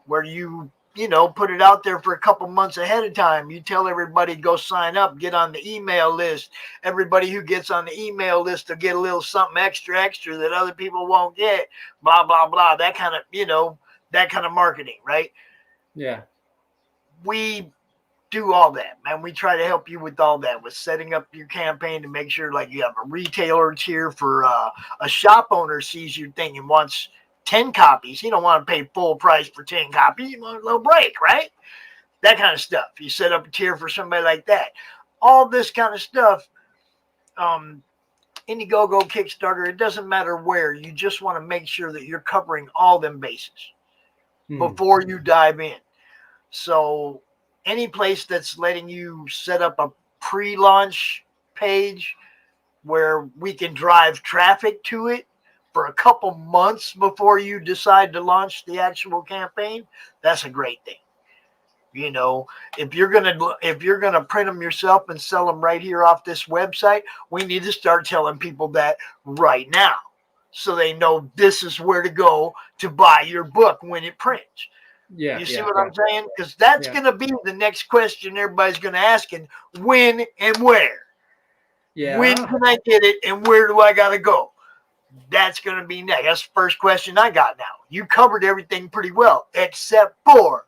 Speaker 1: where you put it out there for a couple months ahead of time. You tell everybody, go sign up, get on the email list. Everybody who gets on the email list will get a little something extra that other people won't get, blah, blah, blah. That kind of marketing, right?
Speaker 6: Yeah.
Speaker 1: We do all that, man. We try to help you with all that, with setting up your campaign to make sure like you have a retailer tier for a shop owner sees your thing and wants 10 copies. You don't want to pay full price for 10 copies. You want a little break, right? That kind of stuff. You set up a tier for somebody like that. All this kind of stuff, Indiegogo, Kickstarter, it doesn't matter where. You just want to make sure that you're covering all them bases before you dive in. So any place that's letting you set up a pre-launch page where we can drive traffic to it for a couple months before you decide to launch the actual campaign, that's a great thing. If you're gonna print them yourself and sell them right here off this website, we need to start telling people that right now, so they know this is where to go to buy your book when it prints.
Speaker 6: Yeah,
Speaker 1: you see what I'm saying? Because that's going to be the next question everybody's going to ask, and when and where.
Speaker 6: Yeah.
Speaker 1: When can I get it, and where do I got to go? That's going to be next. That's the first question I got now. You covered everything pretty well, except for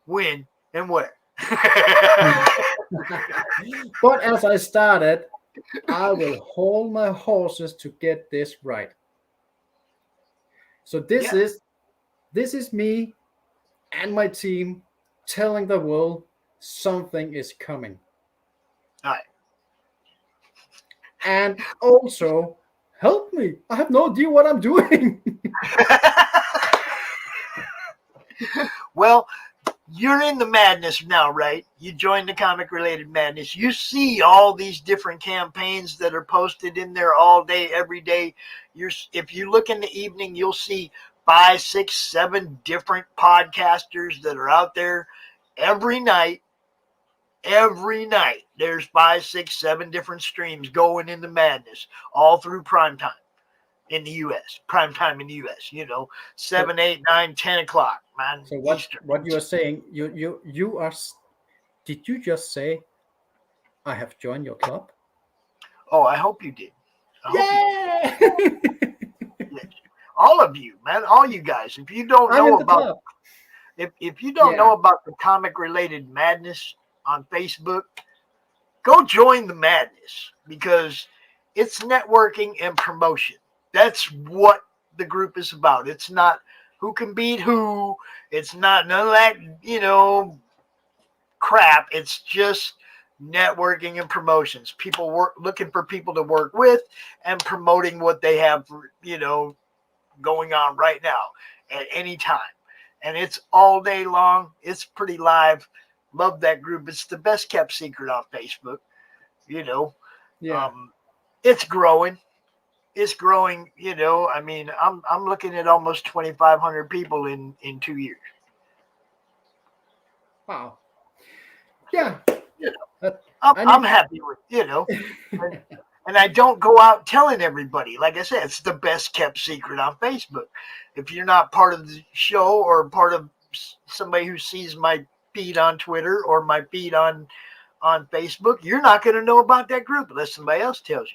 Speaker 1: when and where.
Speaker 6: But as I started, I will hold my horses to get this right. So this is me and my team telling the world something is coming.
Speaker 1: All right.
Speaker 6: And also, help me. I have no idea what I'm doing.
Speaker 1: Well, you're in the madness now, right? You joined the comic related madness. You see all these different campaigns that are posted in there all day, every day. If you look in the evening, you'll see 5, 6, 7 different podcasters that are out there every night. Every night, there's 5, 6, 7 different streams going in the madness all through prime time in the U.S. Prime time in the U.S. 7, 8, 9, 10 o'clock, man.
Speaker 6: So
Speaker 1: Eastern.
Speaker 6: what you are saying? You are? Did you just say I have joined your club?
Speaker 1: Oh, I hope you did.
Speaker 6: Yeah.
Speaker 1: All of you, man, all you guys. If you don't know about, if you don't know about the comic related madness on Facebook, go join the madness, because it's networking and promotion. That's what the group is about. It's not who can beat who. It's not none of that, crap. It's just networking and promotions. People looking for people to work with and promoting what they have, going on right now at any time. And it's all day long. It's pretty live. Love that group. It's the best kept secret on Facebook. It's growing. It's growing. I mean, I'm looking at almost 2,500 people in 2 years.
Speaker 6: Wow. Yeah.
Speaker 1: I'm happy with, and I don't go out telling everybody. Like I said, it's the best kept secret on Facebook. If you're not part of the show or part of somebody who sees my feed on Twitter or my feed on Facebook, you're not going to know about that group unless somebody else tells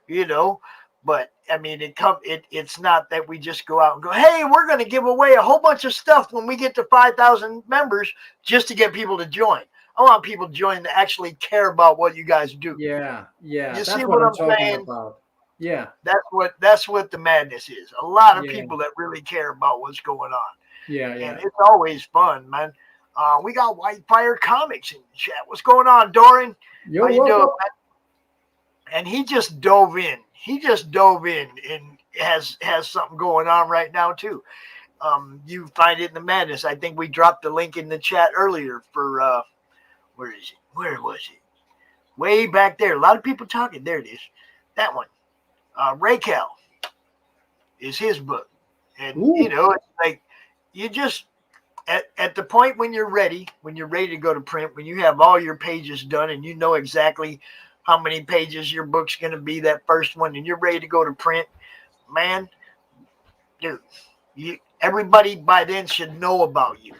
Speaker 1: you, But I mean, it's not that we just go out and go, hey, we're going to give away a whole bunch of stuff when we get to 5,000 members just to get people to join. I want people to join that actually care about what you guys do.
Speaker 6: Yeah.
Speaker 1: You
Speaker 6: That's
Speaker 1: see
Speaker 6: what I'm
Speaker 1: talking
Speaker 6: saying about. Yeah.
Speaker 1: That's what the madness is. A lot of people that really care about what's going on.
Speaker 6: Yeah,
Speaker 1: And it's always fun, man. We got White Fire Comics in the chat. What's going on, Doran?
Speaker 6: Yo,
Speaker 1: How you
Speaker 6: what,
Speaker 1: doing,
Speaker 6: what?
Speaker 1: man? And he just dove in. He just dove in and has something going on right now too. You find it in the Madness. I think we dropped the link in the chat earlier for where is it? Where was it? Way back there. A lot of people talking. There it is. That one. Ray Cal is his book. And
Speaker 6: Ooh.
Speaker 1: you know, it's like you just at the point when you're ready to go to print, when you have all your pages done and you know exactly how many pages your book's going to be, that first one, and you're ready to go to print, man, dude, everybody by then should know about you.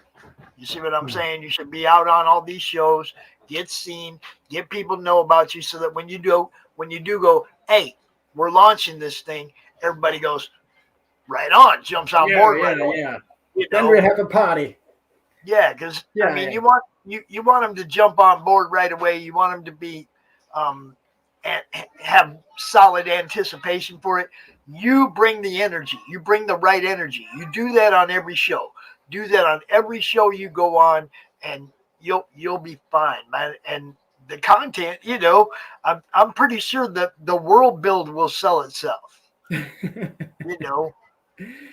Speaker 1: You see what I'm saying? You should be out on all these shows, get seen, get people to know about you, so that when you do go, hey, we're launching this thing, everybody goes right on, jumps on board right on.
Speaker 6: Yeah.
Speaker 1: You
Speaker 6: Then
Speaker 1: know?
Speaker 6: we have a party.
Speaker 1: Yeah, because I mean, you want them to jump on board right away. You want them to be and have solid anticipation for it. You bring the energy. You bring the right energy. You do that on every show. Do that on every show you go on, and you'll be fine, man. And the content, you know, I'm pretty sure that the world build will sell itself. You know,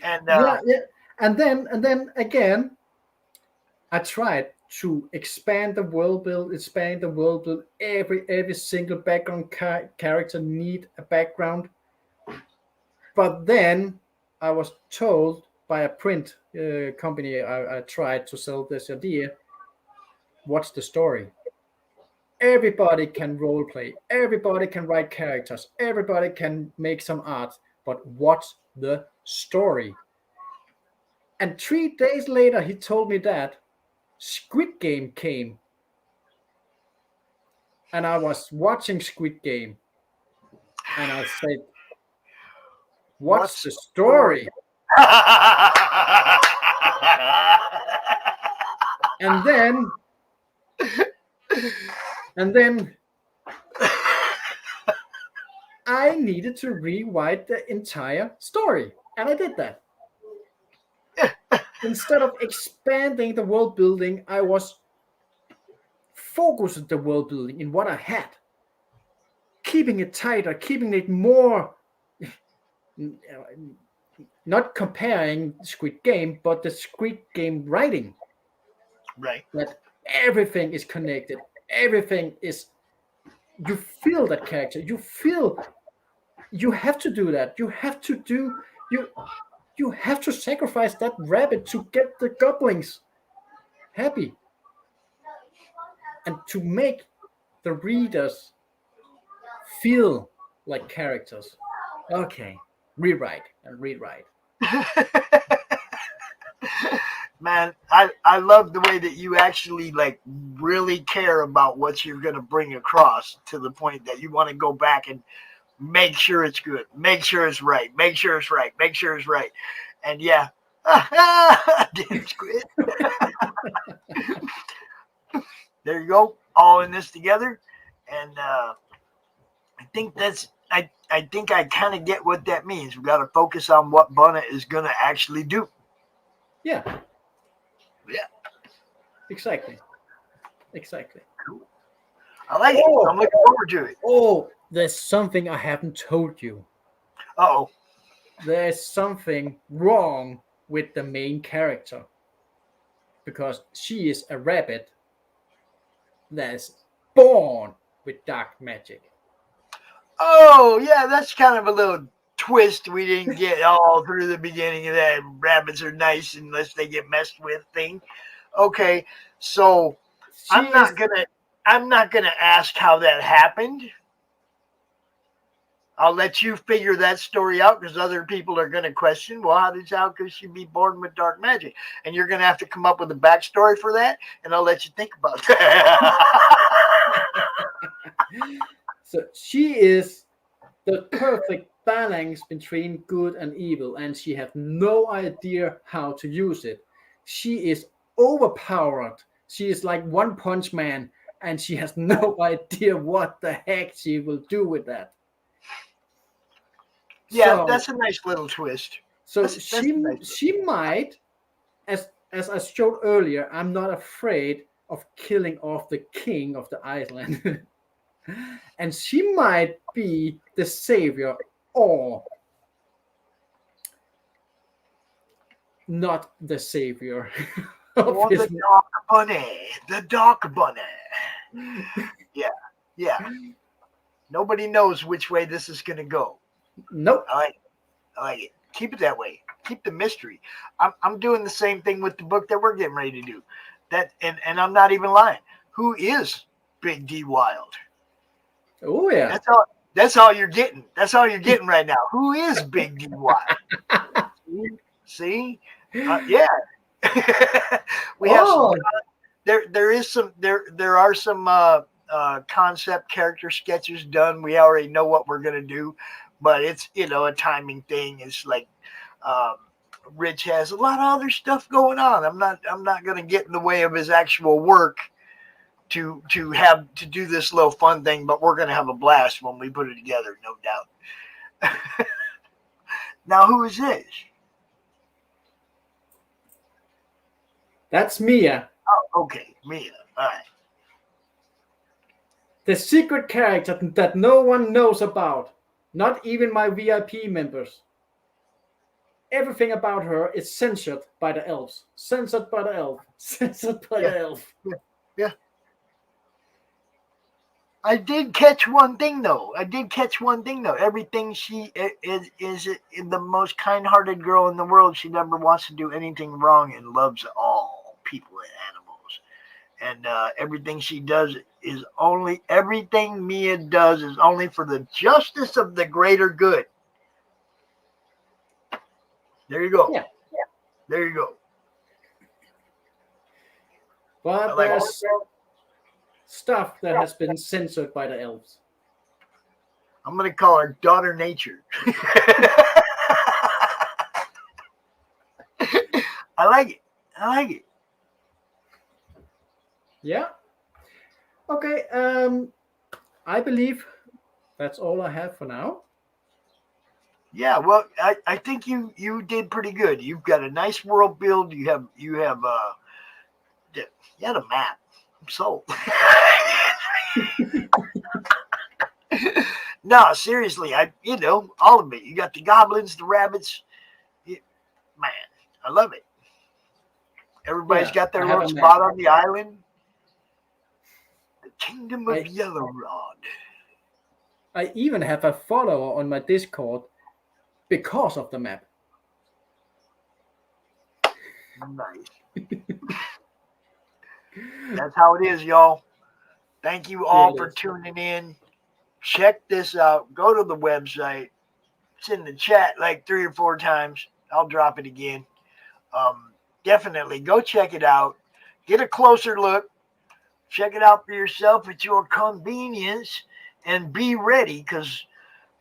Speaker 1: and
Speaker 6: Yeah. And then again, I tried to expand the world build. Every single background character need a background. But then I was told by a print company I tried to sell this idea. What's the story? Everybody can role play. Everybody can write characters. Everybody can make some art. But what's the story? And 3 days later, he told me that Squid Game came. And I was watching Squid Game. And I said, what's the story? And then I needed to rewrite the entire story. And I did that. Instead of expanding the world building, I was focused on the world building in what I had. Keeping it tighter, keeping it more, not comparing Squid Game, but the Squid Game writing.
Speaker 1: Right.
Speaker 6: That everything is connected. Everything is, you feel that character. You have to do that. You have to sacrifice that rabbit to get the goblins happy. And to make the readers feel like characters. Okay, rewrite.
Speaker 1: Man, I love the way that you actually like really care about what you're going to bring across, to the point that you want to go back and make sure it's good, make sure it's right, make sure it's right. And yeah, damn squid. There you go, all in this together. And I think I kind of get what that means. We got to focus on what Bunna is going to actually do.
Speaker 6: Yeah.
Speaker 1: Yeah.
Speaker 6: Exactly.
Speaker 1: Cool. I like it. I'm looking forward to it.
Speaker 6: Oh, there's something I haven't told you.
Speaker 1: Uh-oh.
Speaker 6: There's something wrong with the main character. Because she is a rabbit that's born with dark magic.
Speaker 1: Oh, yeah, that's kind of a little twist we didn't get all through the beginning of that rabbits are nice unless they get messed with thing. Okay, so I'm not gonna ask how that happened. I'll let you figure that story out, because other people are gonna question, well, how could she be born with dark magic? And you're gonna have to come up with a backstory for that, and I'll let you think about that.
Speaker 6: So she is the perfect balance between good and evil, and she has no idea how to use it. She is overpowered. She is like One Punch Man, and she has no idea what the heck she will do with that.
Speaker 1: Yeah, that's a nice little twist.
Speaker 6: So she might as I showed earlier, I'm not afraid of killing off the king of the island. And she might be the savior or not the savior of
Speaker 1: Or
Speaker 6: his.
Speaker 1: the dark bunny. The dark bunny. Yeah. Yeah. Nobody knows which way this is going to go.
Speaker 6: Nope.
Speaker 1: I like it. Keep it that way. Keep the mystery. I'm doing the same thing with the book that we're getting ready to do. That and I'm not even lying. Who is Big D Wild?
Speaker 6: Oh yeah.
Speaker 1: That's all you're getting. That's all you're getting right now. Who is Big D Wild? See? Yeah. We have some. There are some concept character sketches done. We already know what we're gonna do, but it's a timing thing. It's like Rich has a lot of other stuff going on. I'm not gonna get in the way of his actual work to do this little fun thing, but we're gonna have a blast when we put it together, no doubt. Now, who is this?
Speaker 6: That's Mia.
Speaker 1: Oh, okay, Mia. All right.
Speaker 6: The secret character that no one knows about, not even my VIP members. Everything about her is censored by the elves. Censored by the elf. Censored by the elf.
Speaker 1: Yeah. I did catch one thing though. Everything she is the most kind-hearted girl in the world. She never wants to do anything wrong and loves all people and animals. And everything she does is everything Mia does is only for the justice of the greater good. There you go.
Speaker 6: Yeah.
Speaker 1: There you go.
Speaker 6: But there's stuff that has been censored by the elves.
Speaker 1: I'm going to call her Daughter Nature. I like it.
Speaker 6: Yeah. Okay. I believe that's all I have for now.
Speaker 1: Yeah, well, I think you did pretty good. You've got a nice world build. You had a map. I'm sold. No, seriously, all of it. You got the goblins, the rabbits. Man, I love it. Everybody's got their little spot on the island. The Kingdom of Yellow Rod.
Speaker 6: I even have a follower on my Discord because of the map.
Speaker 1: Nice. That's how it is, y'all. Thank you all for tuning in. Check this out. Go to the website. It's in the chat like 3 or 4 times. I'll drop it again. Definitely go check it out. Get a closer look. Check it out for yourself at your convenience. And be ready, because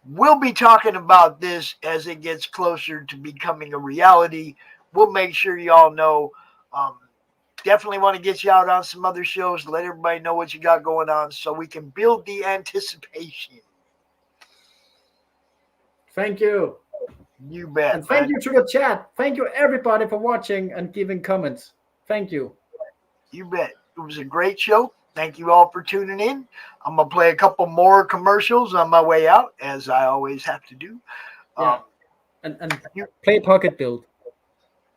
Speaker 1: we'll be talking about this as it gets closer to becoming a reality. We'll make sure y'all know. Definitely want to get you out on some other shows. Let everybody know what you got going on so we can build the anticipation.
Speaker 6: Thank you.
Speaker 1: You bet.
Speaker 6: And thank you to the chat. Thank you, everybody, for watching and giving comments. Thank you.
Speaker 1: You bet. It was a great show. Thank you all for tuning in. I'm going to play a couple more commercials on my way out, as I always have to do.
Speaker 6: Yeah. And play Pocket Build.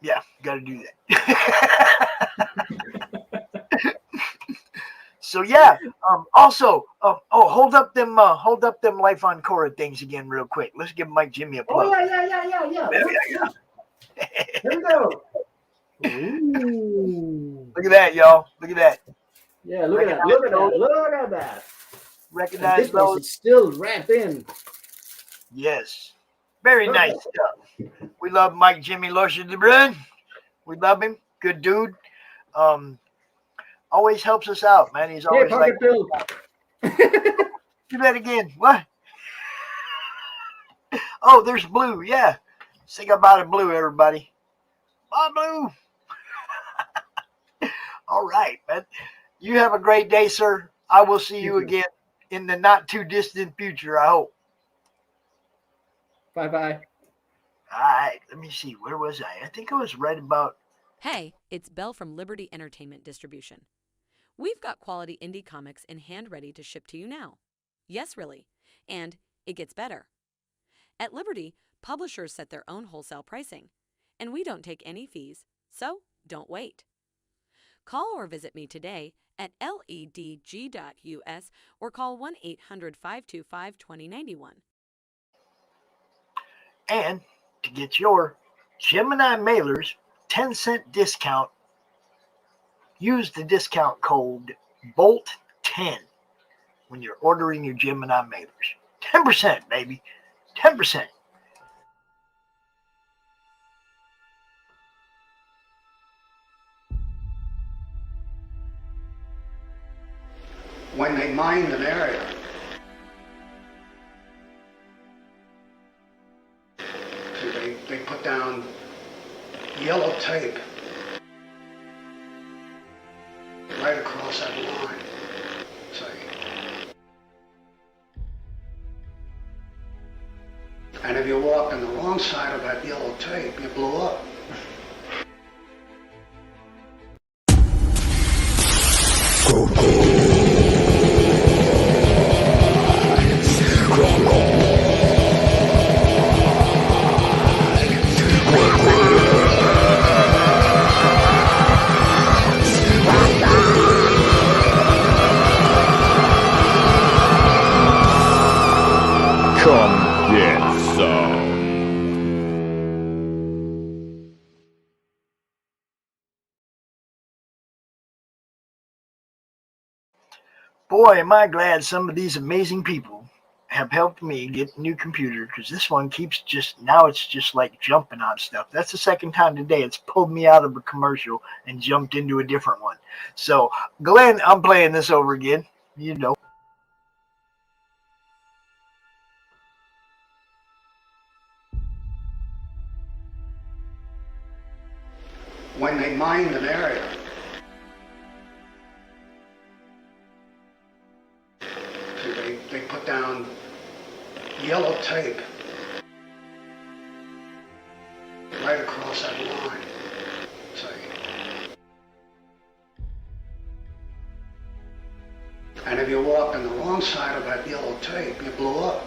Speaker 1: Yeah, got to do that. So yeah. Also, hold up them Life on Cora things again, real quick. Let's give Mike Jimmy a plug.
Speaker 6: Oh yeah. Here we go. Ooh.
Speaker 1: Look at that, y'all. Look at that.
Speaker 6: Yeah, look at that.
Speaker 1: Recognize those.
Speaker 6: It's still wrapped in.
Speaker 1: Yes. Very nice stuff. We love Mike Jimmy Lorsha de Bruyne. We love him. Good dude. Always helps us out, man. He's always like,
Speaker 6: Bill.
Speaker 1: do that again. What? Oh, there's Blue. Yeah. Sing about it, Blue, everybody. Bye, Blue. All right, man. You have a great day, sir. I will see you again in the not too distant future, I hope.
Speaker 6: Bye-bye.
Speaker 1: All right. Let me see. Where was I? I think I was right about
Speaker 7: Hey, it's Belle from Liberty Entertainment Distribution. We've got quality indie comics in hand ready to ship to you now. Yes, really. And it gets better. At Liberty, publishers set their own wholesale pricing, and we don't take any fees, so don't wait. Call or visit me today at ledg.us or call 1-800-525-2091.
Speaker 1: And to get your Gemini mailers 10-cent discount, use the discount code BOLT10 when you're ordering your Gemini mailers. 10%, baby. 10%.
Speaker 8: When they mined an area, they put down yellow tape right across that line, see. And if you walked on the wrong side of that yellow tape, you blew up.
Speaker 4: Come get some.
Speaker 1: Boy, am I glad some of these amazing people have helped me get a new computer, because this one keeps now it's just like jumping on stuff. That's the second time today it's pulled me out of a commercial and jumped into a different one. So, Glenn, I'm playing this over again. You know.
Speaker 8: When they mined an area, they put down yellow tape right across that line, see. And if you walked on the wrong side of that yellow tape, you blew up.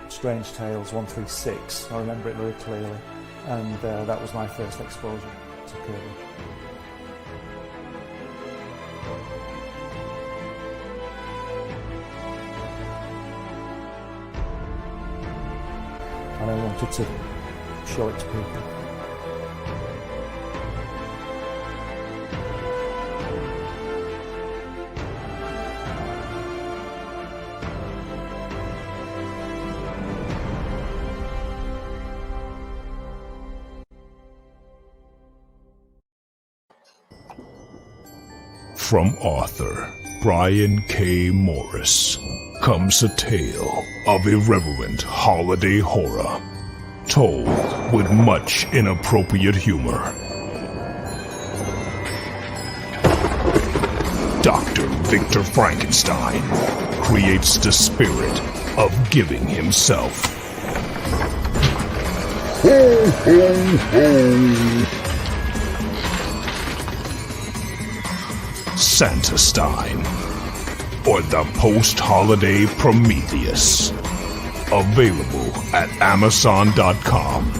Speaker 9: Strange Tales 136. I remember it very clearly, and that was my first exposure to Kirby. And I wanted to show it to people.
Speaker 4: From author Brian K. Morris comes a tale of irreverent holiday horror, told with much inappropriate humor. Dr. Victor Frankenstein creates the spirit of giving himself. Ho, ho, ho! Santastine, or the post-holiday Prometheus. Available at Amazon.com.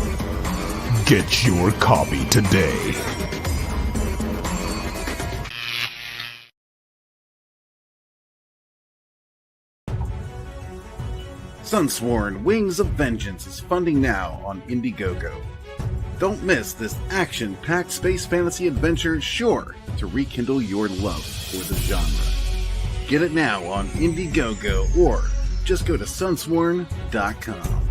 Speaker 4: Get your copy today.
Speaker 10: Sunsworn Wings of Vengeance is funding now on Indiegogo. Don't miss this action-packed space fantasy adventure sure to rekindle your love for the genre. Get it now on Indiegogo or just go to sunsworn.com.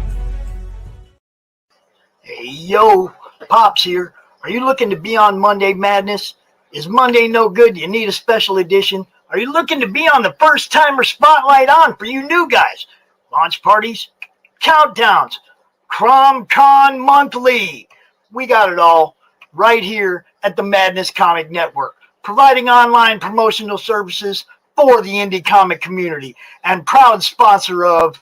Speaker 1: Hey, yo, Pops here. Are you looking to be on Monday Madness? Is Monday no good? You need a special edition? Are you looking to be on the first timer spotlight on for you new guys? Launch parties, countdowns, CromCon Monthly. We got it all right here at the Madness Comic Network, providing online promotional services for the indie comic community and proud sponsor of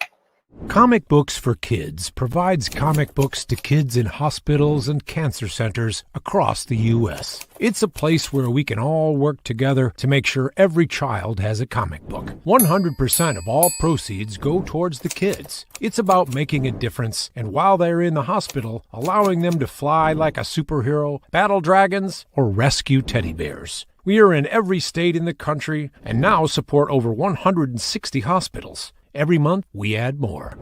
Speaker 11: Comic Books for Kids provides comic books to kids in hospitals and cancer centers across the U.S. It's a place where we can all work together to make sure every child has a comic book. 100% of all proceeds go towards the kids. It's about making a difference, and while they're in the hospital, allowing them to fly like a superhero, battle dragons, or rescue teddy bears. We are in every state in the country and now support over 160 hospitals. Every month, we add more.